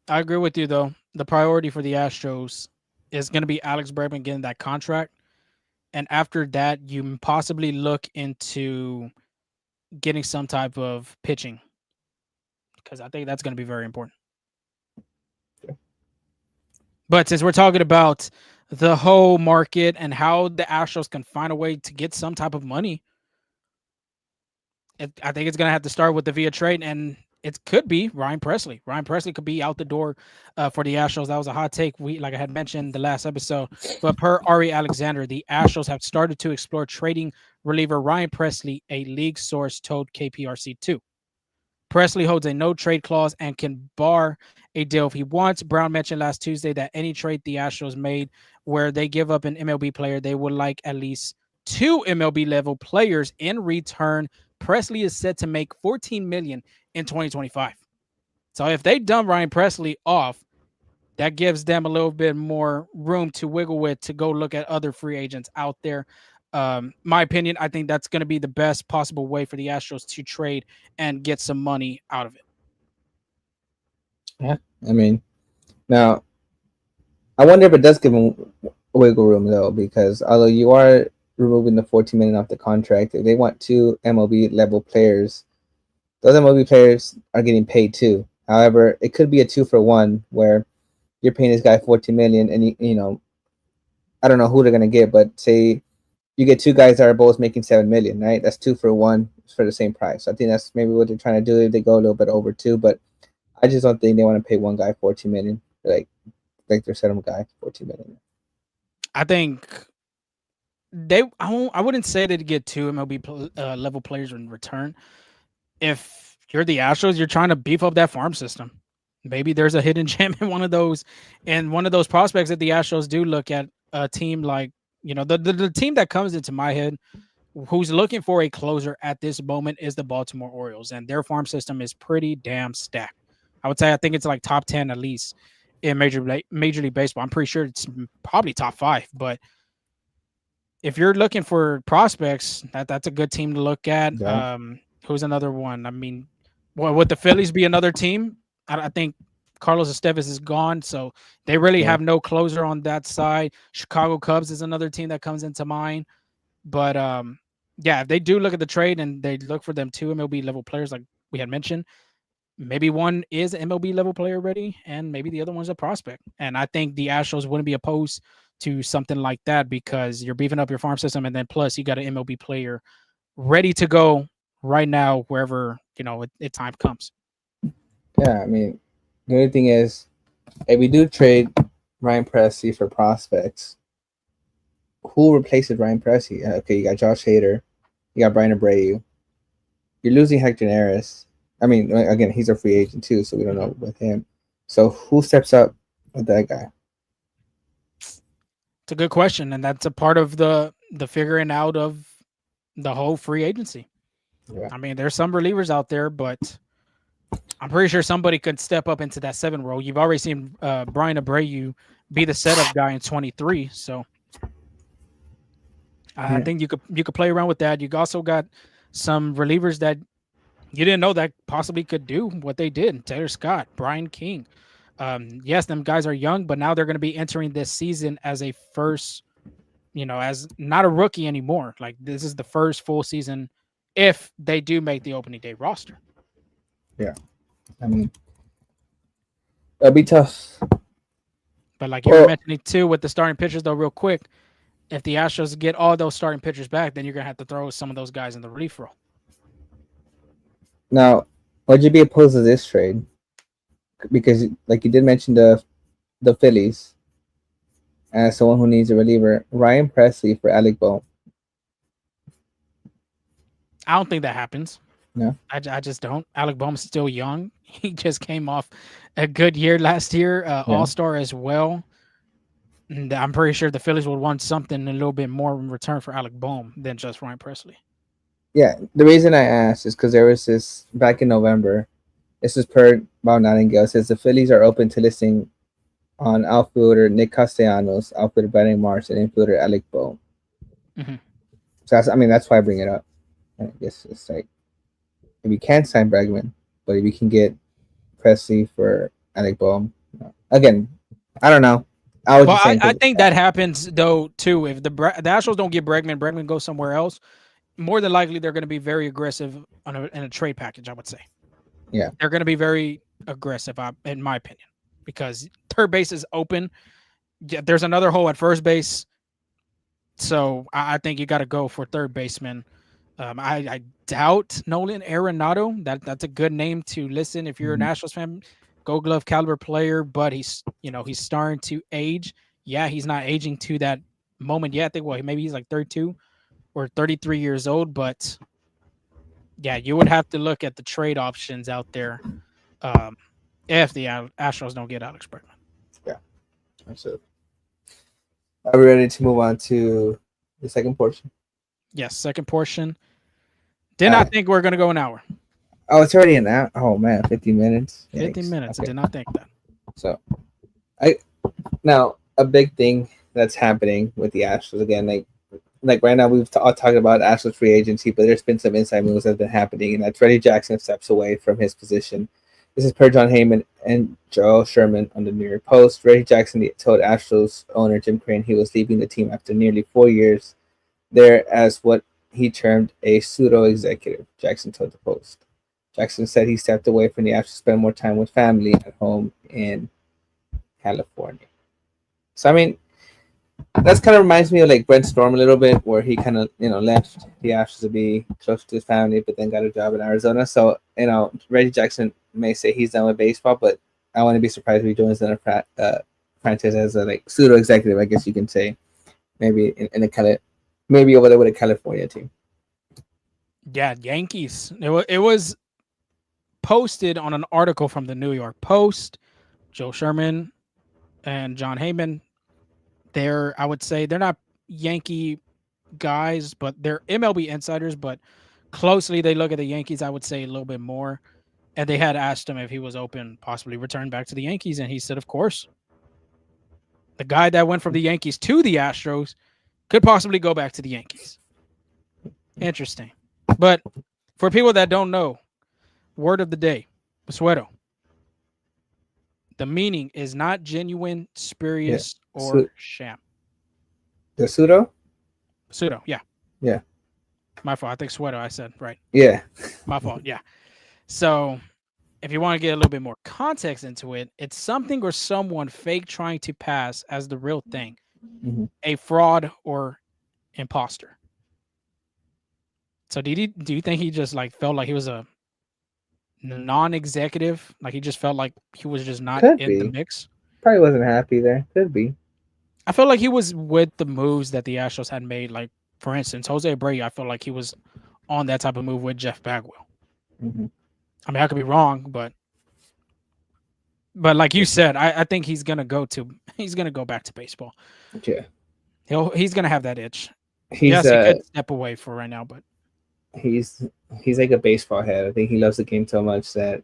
S1: I agree with you though. The priority for the Astros is going to be Alex Bregman getting that contract, and after that, you possibly look into getting some type of pitching, because I think that's going to be very important.
S2: Okay.
S1: But since we're talking about the whole market and how the Astros can find a way to get some type of money, I think it's going to have to start with the via trade. And it could be Ryan Presley. Ryan Presley could be out the door for the Astros. That was a hot take. Like I had mentioned the last episode, but per Ari Alexander, the Astros have started to explore trading reliever Ryan Presley. A league source told KPRC2. Presley holds a no trade clause and can bar a deal if he wants. Brown mentioned last Tuesday that any trade the Astros made where they give up an MLB player, they would like at least two MLB level players in return. Presley is set to make 14 million in 2025. So if they dump Ryan Presley off, that gives them a little bit more room to wiggle with to go look at other free agents out there. My opinion, I think that's going to be the best possible way for the Astros to trade and get some money out of it.
S2: Yeah, I mean, now I wonder if it does give them wiggle room though, because although you are removing the 14 million off the contract, if they want two MLB level players, those MLB players are getting paid too. However, it could be a 2-for-1 where you're paying this guy 14 million, and you know, I don't know who they're gonna get, but say you get two guys that are both making 7 million, right? That's 2-for-1 for the same price. So I think that's maybe what they're trying to do if they go a little bit over two, but I just don't think they want to pay one guy 14 million, like their settlement guy 14 million.
S1: I think I wouldn't say they'd get two MLB level players in return. If you're the Astros, you're trying to beef up that farm system. Maybe there's a hidden gem in one of those, and one of those prospects that the Astros do look at a team like, the team that comes into my head who's looking for a closer at this moment is the Baltimore Orioles, and their farm system is pretty damn stacked. I think it's like top 10 at least in Major League Baseball. I'm pretty sure it's probably top 5, but if you're looking for prospects, that's a good team to look at.
S2: Yeah.
S1: Who's another one? I mean, would the Phillies be another team? I think Carlos Estevez is gone, so they really
S2: Yeah.
S1: have no closer on that side. Chicago Cubs is another team that comes into mind. But yeah, if they do look at the trade and they look for them two MLB level players, like we had mentioned, maybe one is an MLB level player ready, and maybe the other one's a prospect. And I think the Astros wouldn't be opposed to something like that because you're beefing up your farm system, and then plus you got an MLB player ready to go right now wherever it time comes.
S2: Yeah, I mean, the only thing is, if we do trade Ryan Presley for prospects, who replaces Ryan Presley? Okay, you got Josh Hader, you got Brian Abreu. You're losing Hector Neris. I mean, again, he's a free agent too, so we don't know with him. So who steps up with that guy?
S1: It's a good question, and that's a part of the figuring out of the whole free agency.
S2: Yeah.
S1: I mean, there's some relievers out there, but I'm pretty sure somebody could step up into that 7 role. You've already seen Brian Abreu be the setup guy in 23, so I think you could play around with that. You also got some relievers that you didn't know that possibly could do what they did. Taylor Scott, Brian King. Yes, them guys are young, but now they're going to be entering this season as a first, as not a rookie anymore. Like this is the first full season if they do make the opening day roster.
S2: Yeah. I mean, that'd be tough.
S1: But like you were mentioning too, with the starting pitchers though, real quick, if the Astros get all those starting pitchers back, then you're gonna have to throw some of those guys in the relief role.
S2: Now, would you be opposed to this trade? Because, like you did mention the Phillies as someone who needs a reliever, Ryan Presley for Alec Bohm.
S1: I don't think that happens.
S2: No,
S1: I just don't. Alec Bohm's still young. He just came off a good year last year, All-Star as well. And I'm pretty sure the Phillies would want something a little bit more in return for Alec Bohm than just Ryan Presley.
S2: Yeah, the reason I asked is because there was this back in November. This is per Bob Nightingale. It says the Phillies are open to listing on outfielder Nick Castellanos, outfielder Brandon Marsh, and infielder Alec Bohm.
S1: Mm-hmm.
S2: So that's why I bring it up. I guess it's like if we can't sign Bregman, but if we can get Presley for Alec Bohm, again, I don't know.
S1: I think that happens though too. If the Astros don't get Bregman goes somewhere else. More than likely, they're going to be very aggressive in a trade package. I would say.
S2: Yeah,
S1: they're going to be very aggressive, in my opinion, because third base is open. Yeah, there's another hole at first base, so I think you got to go for third baseman I doubt Nolan Arenado. That's a good name to listen if you're a
S2: Mhm.
S1: Nationals fan. Gold Glove caliber player, but he's starting to age. Yeah, he's not aging to that moment yet. I think maybe he's like 32 or 33 years old, but yeah, you would have to look at the trade options out there um, if the Astros don't get Alex Bregman.
S2: Yeah, absolutely. Are we ready to move on to the second portion?
S1: Yes, second portion. Did
S2: Uh,
S1: not think we are going to go an hour.
S2: oh, it's already an hour. Oh man, 50 minutes.
S1: 15
S2: Yikes.
S1: minutes. I
S2: Okay,
S1: did not think that.
S2: so I now a big thing that's happening with the Astros again, like right now we've all talked about Astros free agency, but there's been some inside moves that have been happening, and that's Freddie Jackson steps away from his position. This is per John Heyman and Joe Sherman on the New York Post. Freddie Jackson told Astros owner Jim Crane he was leaving the team after nearly 4 years there as what he termed a pseudo executive. Jackson told the Post. Jackson said he stepped away from the Astros to spend more time with family at home in California. So I mean, that's kind of reminds me of like Brent Storm a little bit, where he kind of left the Astros to be close to his family, but then got a job in Arizona. So Reggie Jackson may say he's done with baseball, but I wouldn't be surprised if he joins another franchise as a like pseudo executive, I guess you can say, maybe in a maybe over there with a California team.
S1: Yeah, Yankees. It was posted on an article from the New York Post. Joe Sherman and John Heyman. I would say they're not Yankee guys, but they're MLB insiders. But closely, they look at the Yankees. I would say a little bit more. And they had asked him if he was open, possibly return back to the Yankees, and he said, "Of course." The guy that went from the Yankees to the Astros could possibly go back to the Yankees. Interesting. But for people that don't know, word of the day, Pasueto. The meaning is not genuine,
S2: Yeah,
S1: spurious,
S2: so
S1: or sham.
S2: the pseudo,
S1: Pseudo, yeah.
S2: yeah,
S1: My fault. I think Sweato, I said right.
S2: yeah,
S1: My fault, yeah. So if you want to get a little bit more context into it, it's something or someone fake trying to pass as the real thing,
S2: hmm
S1: a fraud or imposter. So do you think he just like felt like he was a non-executive, like he just felt like he was just not
S2: could
S1: in the
S2: be.
S1: mix?
S2: Probably wasn't happy there. Could be.
S1: I felt like he was with the moves that the Astros had made. Like for instance, Jose Brady, I felt like he was on that type of move with Jeff Bagwell.
S2: hmm
S1: I mean, I could be wrong, but like you said, I think he's gonna go back to baseball.
S2: Yeah,
S1: He's gonna have that itch.
S2: he's
S1: Yes, he could step away for right now, but
S2: he's he's like a baseball head. I think he loves the game so much that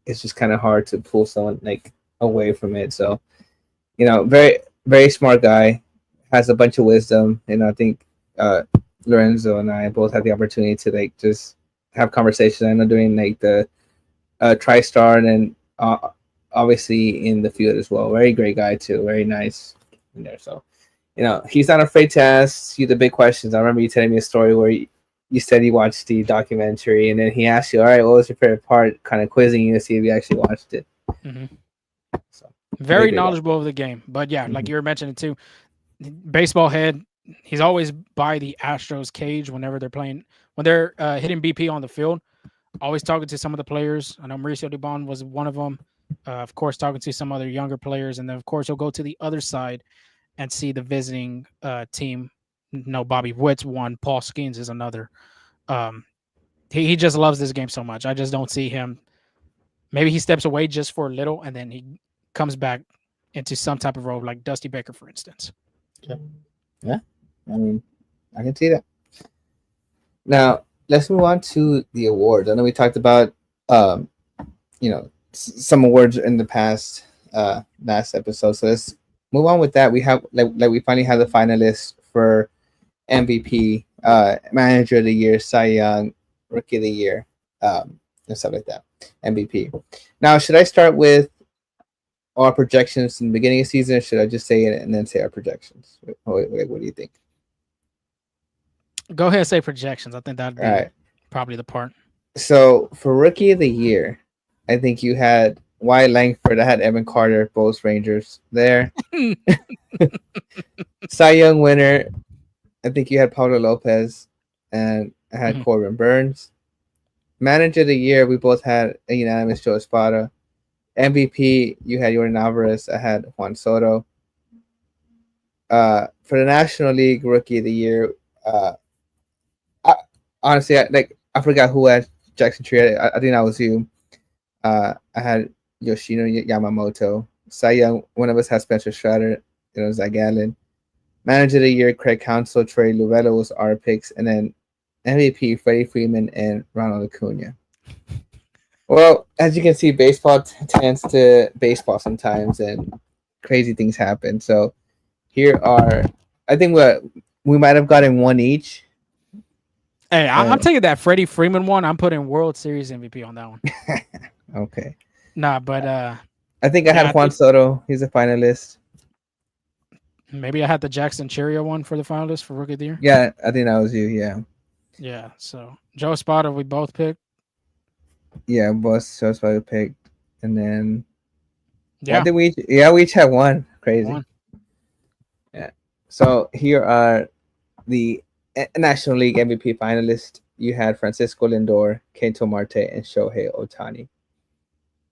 S2: it's just kind of hard to pull someone like away from it. So very very smart guy, has a bunch of wisdom, and I think Lorenzo and I both had the opportunity to like just have conversations. I know during like the TriStar and then obviously in the field as well. Very great guy too. Very nice in there. So he's not afraid to ask you the big questions. I remember you telling me a story where you said you watched the documentary, and then he asked you, "All right, what was your favorite part?" Kind of quizzing you to see if you actually watched it.
S1: mhm.
S2: So very
S1: Very
S2: great guy.
S1: knowledgeable of the game. But yeah, like
S2: Mhm.
S1: you were mentioning too, baseball head. He's always by the Astros cage whenever they're playing, when they're hitting BP on the field. Always talking to some of the players. I know Mauricio Dubon was one of them. Of course, talking to some other younger players, and then of course he'll go to the other side and see the visiting team. No, Bobby Witt's one. Paul Skeens is another. Um, he just loves this game so much. I just don't see him. Maybe he steps away just for a little, and then he comes back into some type of role, like Dusty Baker, for instance.
S2: Yeah. Yeah. I mean, I can see that. Now let's move on to the awards. I know we talked about um, some awards in the past last episode. So let's move on with that. We have like we finally have the finalists for MVP, Manager of the Year, Cy Young, Rookie of the Year, and stuff like that. MVP. Now, should I start with our projections in the beginning of the season, or should I just say it and then say our projections? What do you think?
S1: Go ahead and say projections. I think that'd
S2: All
S1: be
S2: right.
S1: probably the part.
S2: So for Rookie of the Year, I think you had Wyatt Langford. I had Evan Carter, both Rangers there. Cy Young winner, I think you had Pablo Lopez, and I had
S1: Mhm.
S2: Corbin Burns. Manager of the year, we both had a unanimous Joe Espada. MVP, you had Jordan Alvarez. I had Juan Soto. For the National League Rookie of the Year, uh, I, honestly, I forgot who had Jackson Tree. I think that was you. I had Yoshino Yamamoto. Cy Young, one of us had Spencer Strider. Zach Gallen. Manager of the Year, Craig Counsell, Trey Lovullo was our picks, and then MVP, Freddie Freeman, and Ronald Acuna. Well, as you can see, baseball tends to baseball sometimes, and crazy things happen. So here are, I think we might have gotten one each.
S1: Hey, I'm
S2: Uh,
S1: taking that Freddie Freeman one. I'm putting World Series MVP on that one.
S2: okay,
S1: Nah, but
S2: I think I
S1: yeah,
S2: had
S1: I
S2: Juan
S1: think
S2: Soto. He's a finalist.
S1: maybe I had the Jackson Cherio one for the finalists for Rookie of the Year.
S2: Yeah, I think that was you. Yeah,
S1: Yeah, so Joe Espada we both picked.
S2: yeah, boss. That's why we picked, and then I
S1: Yeah,
S2: think we each had one. Crazy.
S1: one.
S2: Yeah. So here are the National League MVP finalists. You had Francisco Lindor, Kento Marte, and Shohei Otani.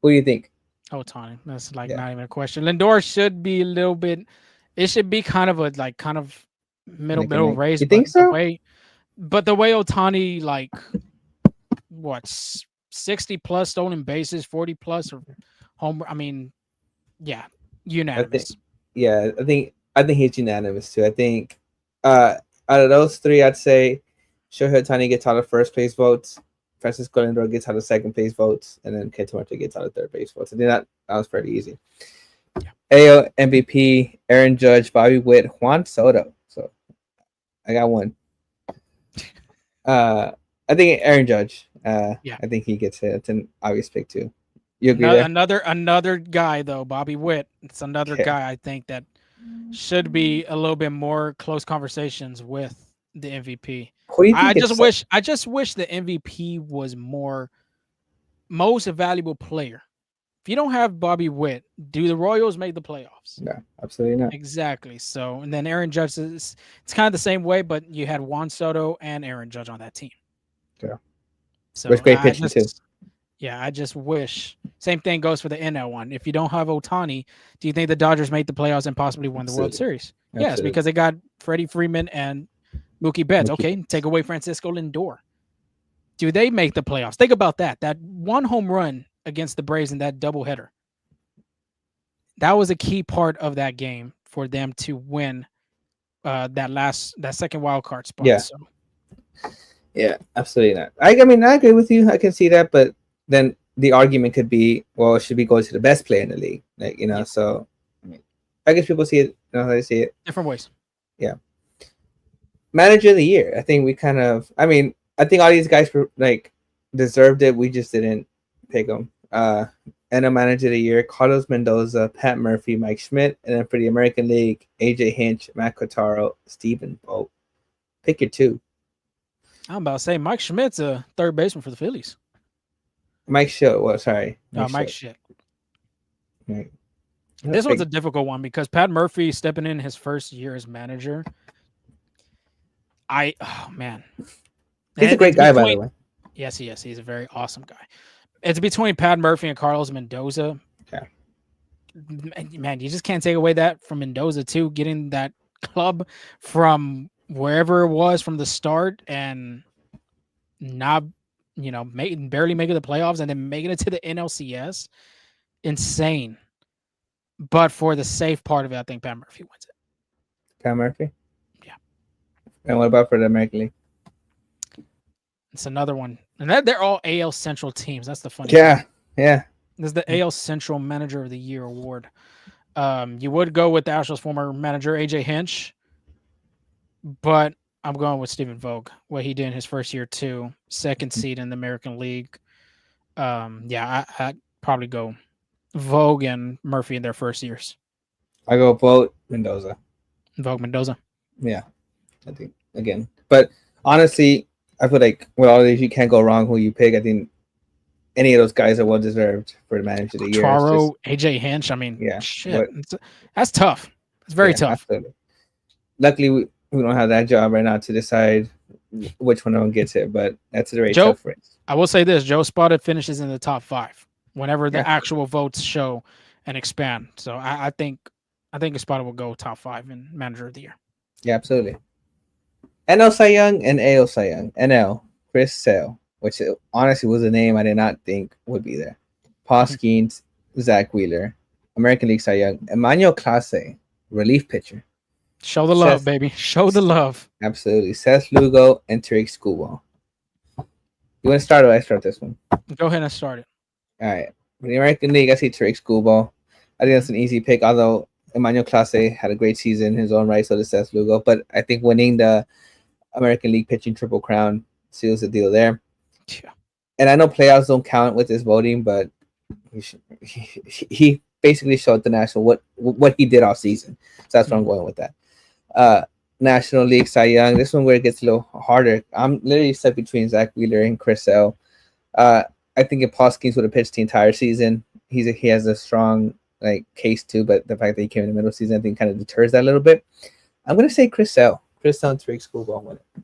S2: Who do you think?
S1: Otani. That's like
S2: Yeah,
S1: not even a question. Lindor should be a little bit. It should be kind of a kind of
S2: Nick and
S1: middle
S2: Nick.
S1: race,
S2: You think so?
S1: but the way Otani like what 60 plus stolen bases, 40 plus or home. I mean, yeah,
S2: I think.
S1: unanimous.
S2: Yeah, I think he's unanimous too. I think out of those three, I'd say Shohei Ohtani gets out of first place votes, Francisco Lindor gets out of second place votes, and then Kento Marte gets out of third place votes. I think that was pretty easy.
S1: Yeah.
S2: AL MVP, Aaron Judge, Bobby Witt, Juan Soto. So I got one. I think Aaron Judge.
S1: Yeah.
S2: I think he gets it. It's an obvious pick too. You agree there?
S1: Another guy though, Bobby Witt. It's another
S2: Yeah.
S1: guy I think that should be a little bit more close conversations with the MVP.
S2: Who do you think it's?
S1: I just wish the MVP was more most valuable player. If you don't have Bobby Witt, do the Royals make the playoffs?
S2: No, absolutely not.
S1: Exactly. So, and then Aaron Judge is it's kind of the same way, but you had Juan Soto and Aaron Judge on that team.
S2: Yeah.
S1: So
S2: Which great pitching too.
S1: yeah, I just wish. Same thing goes for the NL one. If you don't have Otani, do you think the Dodgers make the playoffs and possibly win the World
S2: Absolutely.
S1: Series? Yes, because they got Freddie Freeman and Mookie Betts.
S2: Mookie.
S1: Okay, take away Francisco Lindor. Do they make the playoffs? Think about that. That one home run against the Braves in that doubleheader. That was a key part of that game for them to win that second wild card spot.
S2: Yeah.
S1: So
S2: Yeah, absolutely not. I mean, I agree with you. I can see that, but then the argument could be, well, should we go to the best player in the league? Like,
S1: Yeah.
S2: So I mean, I guess people see it, how they see it.
S1: different ways.
S2: Yeah. Manager of the year. I think we kind of. I mean, I think all these guys deserved it. We just didn't pick them. And a manager of the year: Carlos Mendoza, Pat Murphy, Mike Schmidt, and then for the American League: AJ Hinch, Matt Cotaro, Stephen Vogt. Pick your two.
S1: I'm about to say Mike Schmidt's a third baseman for the Phillies.
S2: Mike Schitt. Well, sorry.
S1: Mike Schitt.
S2: Right.
S1: This one's a difficult one because Pat Murphy stepping in his first year as manager. Oh man,
S2: He's a great guy, by the way.
S1: Yes, he is. He's a very awesome guy. It's between Pat Murphy and Carlos Mendoza.
S2: Yeah.
S1: Man, you just can't take away that from Mendoza too, getting that club from wherever it was from the start and not, barely making the playoffs and then making it to the NLCS. Insane. But for the safe part of it, I think Pat Murphy wins it.
S2: Pat Murphy?
S1: Yeah.
S2: And what about for the American League?
S1: It's another one. And they're all AL Central teams. That's the funny
S2: thing. Yeah.
S1: This is the AL Central Manager of the Year award. You would go with the Astros former manager, AJ Hinch, but I'm going with Stephen Vogt, what he did in his first year too. Second seed in the American League. I'd probably go Vogt and Murphy in their first years.
S2: I go Vogt Mendoza.
S1: Vogt Mendoza.
S2: Yeah. I think again. But honestly, I feel like with all of these, you can't go wrong who you pick. I think any of those guys are well deserved for the manager of the year.
S1: Taro, AJ Hinch. I mean,
S2: yeah,
S1: shit. That's tough. It's very tough.
S2: Absolutely. Luckily, we don't have that job right now to decide which one of them gets it, but that's a very
S1: Joe,
S2: tough race.
S1: I will say this: Joe Spotted finishes in the top 5 whenever
S2: Yeah,
S1: the actual votes show and expand. So I think Spotted will go top 5 in Manager of the Year.
S2: yeah, absolutely. NL Cy Young and AL Cy Young. NL Chris Sale, which honestly was a name I did not think would be there. Paul
S1: Mhm.
S2: Skeens, Zach Wheeler. American League Cy Young. Emmanuel Clase, relief pitcher.
S1: Show the love,
S2: Seth,
S1: baby. Show the love.
S2: absolutely. Seth Lugo and Tariq Schoolball. You want to start or I start this one?
S1: Go ahead and start it.
S2: All right. For the American League, I see Tariq Schoolball. I think that's an easy pick, although Emmanuel Clase had a great season in his own right, so does Seth Lugo. But I think winning the American League pitching triple crown seals the deal there.
S1: Yeah.
S2: And I know playoffs don't count with this voting, but he basically showed the national what he did all season. So that's where I'm going with that. National League Cy Young. This one where it gets a little harder. I'm literally stuck between Zach Wheeler and Chris Sale. I think if Paul Skeens would have pitched the entire season, he has a strong case too. But the fact that he came in the middle of the season, I think, kind of deters that a little bit. I'm gonna say Chris Sale. Chris Sale and Tariq Schoolball win it.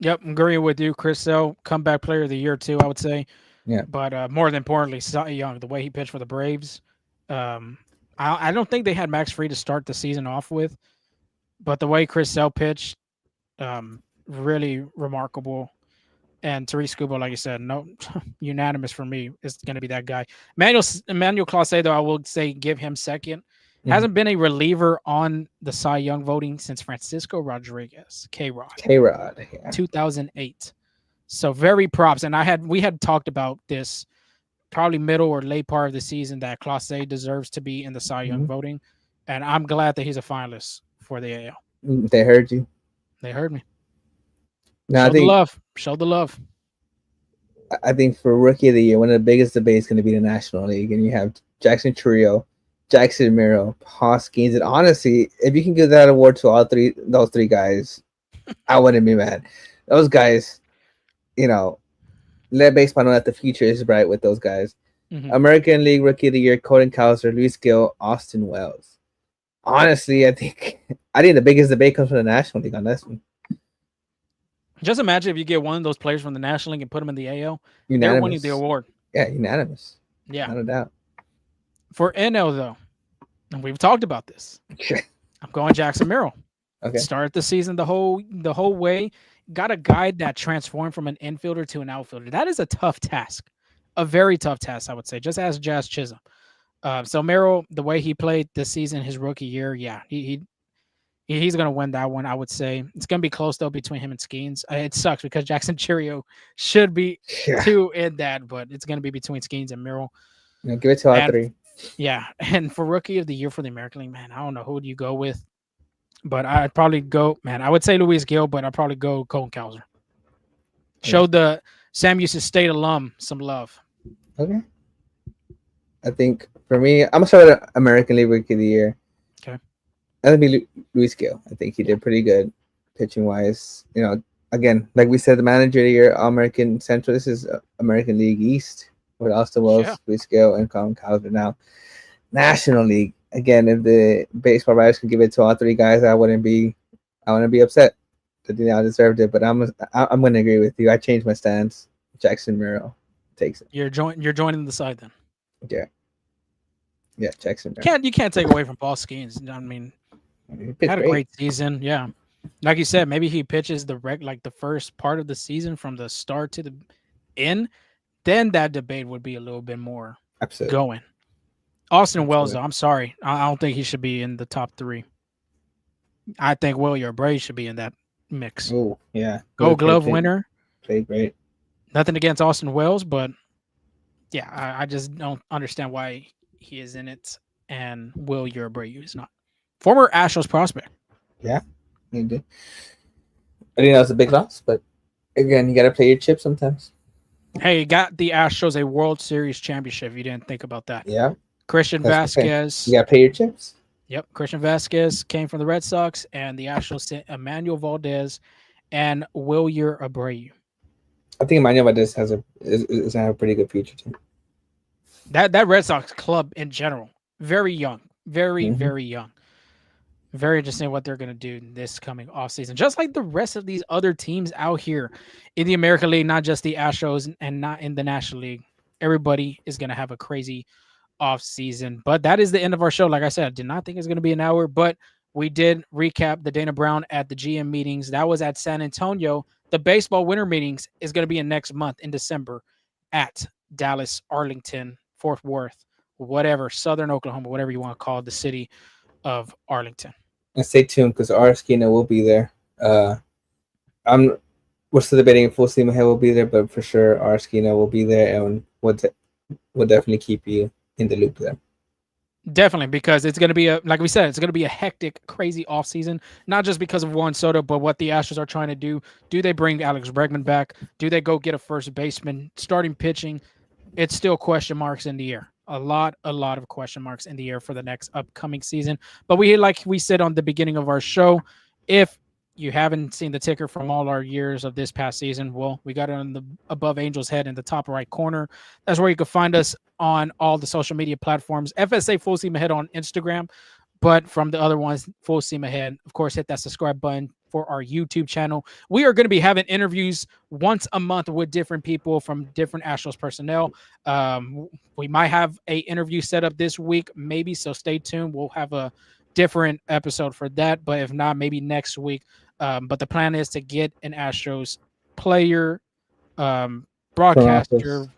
S1: Yep, I'm agreeing with you. Chris Sale, comeback player of the year too, I would say.
S2: Yeah.
S1: But more than importantly, Cy Young, the way he pitched for the Braves. Um, I don't think they had Max Fried to start the season off with, but the way Chris Sale pitched, really remarkable. And Tariq Scuba, like you said, no, unanimous for me is going to be that guy. Emmanuel Clase, though, I will say give him second. Hasn't been a reliever on the Cy Young voting since Francisco Rodriguez, K-Rod,
S2: K-Rod. Yeah.
S1: 2008. So very props. And we had talked about this probably middle or late part of the season that Clase deserves to be in the Cy Young voting. And I'm glad that he's a finalist for the AL.
S2: They heard you.
S1: They heard me.
S2: No,
S1: Show the love. Show the love.
S2: I think for Rookie of the Year, one of the biggest debates is going to be the National League, and you have Jackson Trio, Jackson Miro, Hoskins, and honestly, if you can give that award to those three guys, I wouldn't be mad. Those guys, let baseball know that the future is bright with those guys.
S1: Mm-hmm.
S2: American League Rookie of the Year, Colin Cowser, Luis Gill, Austin Wells. Honestly, I think the biggest debate comes from the National League on this one.
S1: Just imagine if you get one of those players from the National League and put them in the AL.
S2: Unanimous.
S1: They're winning the award.
S2: Yeah, unanimous.
S1: Yeah.
S2: Not a doubt.
S1: For NL, though, and we've talked about this, I'm going Jackson Merrill.
S2: Okay.
S1: Started the season the whole way. Got a guy that transformed from an infielder to an outfielder. That is a tough task. A very tough task, I would say. Just ask Jazz Chisholm. So Merrill, the way he played this season, his rookie year, yeah, he's going to win that one, I would say. It's going to be close, though, between him and Skeens. It sucks because Jackson Cheerio should be two in that, but it's going to be between Skeens and Merrill.
S2: Give it to all three.
S1: Yeah, and for Rookie of the Year for the American League, man, I don't know who do you go with, but I'd probably go, man, I would say Luis Gill, but I'd probably go Colin Cowser. Showed the Sam Houston State alum some love.
S2: Okay. I think for me, I'm going to start with American League Rookie of the Year.
S1: Okay.
S2: That'd be Luis Gill. I think he did pretty good pitching wise. Again, like we said, the manager of the year, All-American Central. This is American League East with Austin Wells, Luis Gill, and Colin Cowser. Now, National League. Again, if the baseball writers could give it to all three guys, I wouldn't be upset. I deserved it, but I'm going to agree with you. I changed my stance. Jackson Merrill takes it.
S1: You're joining the side then.
S2: Yeah, Jackson Merrill.
S1: You can't take away from Paul Skeens. I mean, had a great season. Yeah, like you said, maybe he pitches the first part of the season from the start to the end. Then that debate would be a little bit more going. Austin Wells, though, I'm sorry, I don't think he should be in the top 3. I think Will Bray should be in that mix.
S2: Oh yeah,
S1: Gold Glove winner.
S2: Played great.
S1: Nothing against Austin Wells, but yeah, I just don't understand why he is in it and Will Abreu is not. Former Astros prospect.
S2: Yeah, he did. I think that was a big loss, but again, you got to play your chips sometimes.
S1: Hey, got the Astros a World Series championship. You didn't think about that.
S2: Yeah.
S1: Christian Vasquez.
S2: You got to pay your chips.
S1: Yep. Christian Vasquez came from the Red Sox, and the Astros sent Emmanuel Valdez and Will Abreu.
S2: I think Emmanuel Valdez has a pretty good future too.
S1: That Red Sox club in general, very young, very young. Very interesting what they're going to do this coming offseason. Just like the rest of these other teams out here in the American League, not just the Astros and not in the National League. Everybody is going to have a crazy offseason. But that is the end of our show. Like I said, I did not think it was going to be an hour, but we did recap the Dana Brown at the GM meetings. That was at San Antonio. The baseball winter meetings is going to be in next month in December at Dallas, Arlington, Fort Worth, whatever, Southern Oklahoma, whatever you want to call it, the city of Arlington.
S2: And stay tuned because our Skina will be there. I'm we're still debating if Full Steam Ahead will be there, but for sure our Skina will be there, and we'll definitely keep you in the loop there.
S1: Definitely, because it's going to be like we said, it's going to be a hectic, crazy offseason, not just because of Juan Soto, but what the Astros are trying to do. Do they bring Alex Bregman back? Do they go get a first baseman? Starting pitching, it's still question marks in the air. A lot of question marks in the air for the next upcoming season. But like we said on the beginning of our show, if you haven't seen the ticker from all our years of this past season, well, we got it on the above Angel's head in the top right corner. That's where you can find us on all the social media platforms. FSA Full Steam Ahead on Instagram, but from the other ones, Full Steam Ahead. Of course, hit that subscribe button for our YouTube channel. We are going to be having interviews once a month with different people from different Astros personnel. We might have a interview set up this week, maybe, so stay tuned. We'll have a different episode for that, but if not, maybe next week. But the plan is to get an Astros player, broadcaster,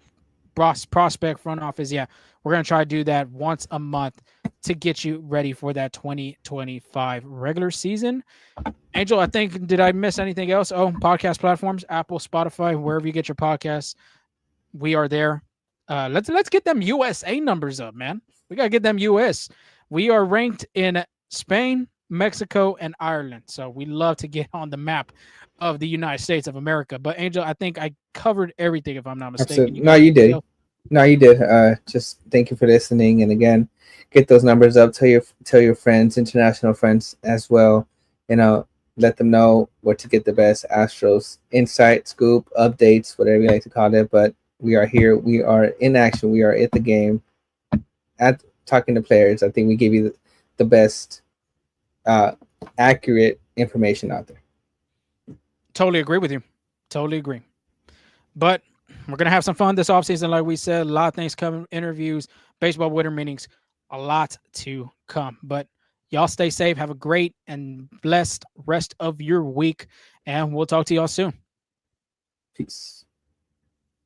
S1: prospect, front office. Yeah, we're going to try to do that once a month to get you ready for that 2025 regular season. Angel, I think, did I miss anything else? Oh, podcast platforms, Apple, Spotify, wherever you get your podcasts, we are there. Let's get them USA numbers up, man. We got to get them US. We are ranked in Spain, Mexico, and Ireland. So we love to get on the map of the United States of America. But Angel, I think I covered everything, if I'm not mistaken.
S2: Absolutely. No, you did. No, you did. Just thank you for listening, and again, get those numbers up. Tell your friends, international friends as well. Let them know where to get the best Astros insight, scoop, updates, whatever you like to call it. But we are here. We are in action. We are at the game, at talking to players. I think we gave you the best, accurate information out there.
S1: Totally agree with you. Totally agree. But we're going to have some fun this offseason. Like we said, a lot of things coming, interviews, baseball winter meetings, a lot to come. But y'all stay safe. Have a great and blessed rest of your week. And we'll talk to y'all soon.
S2: Peace.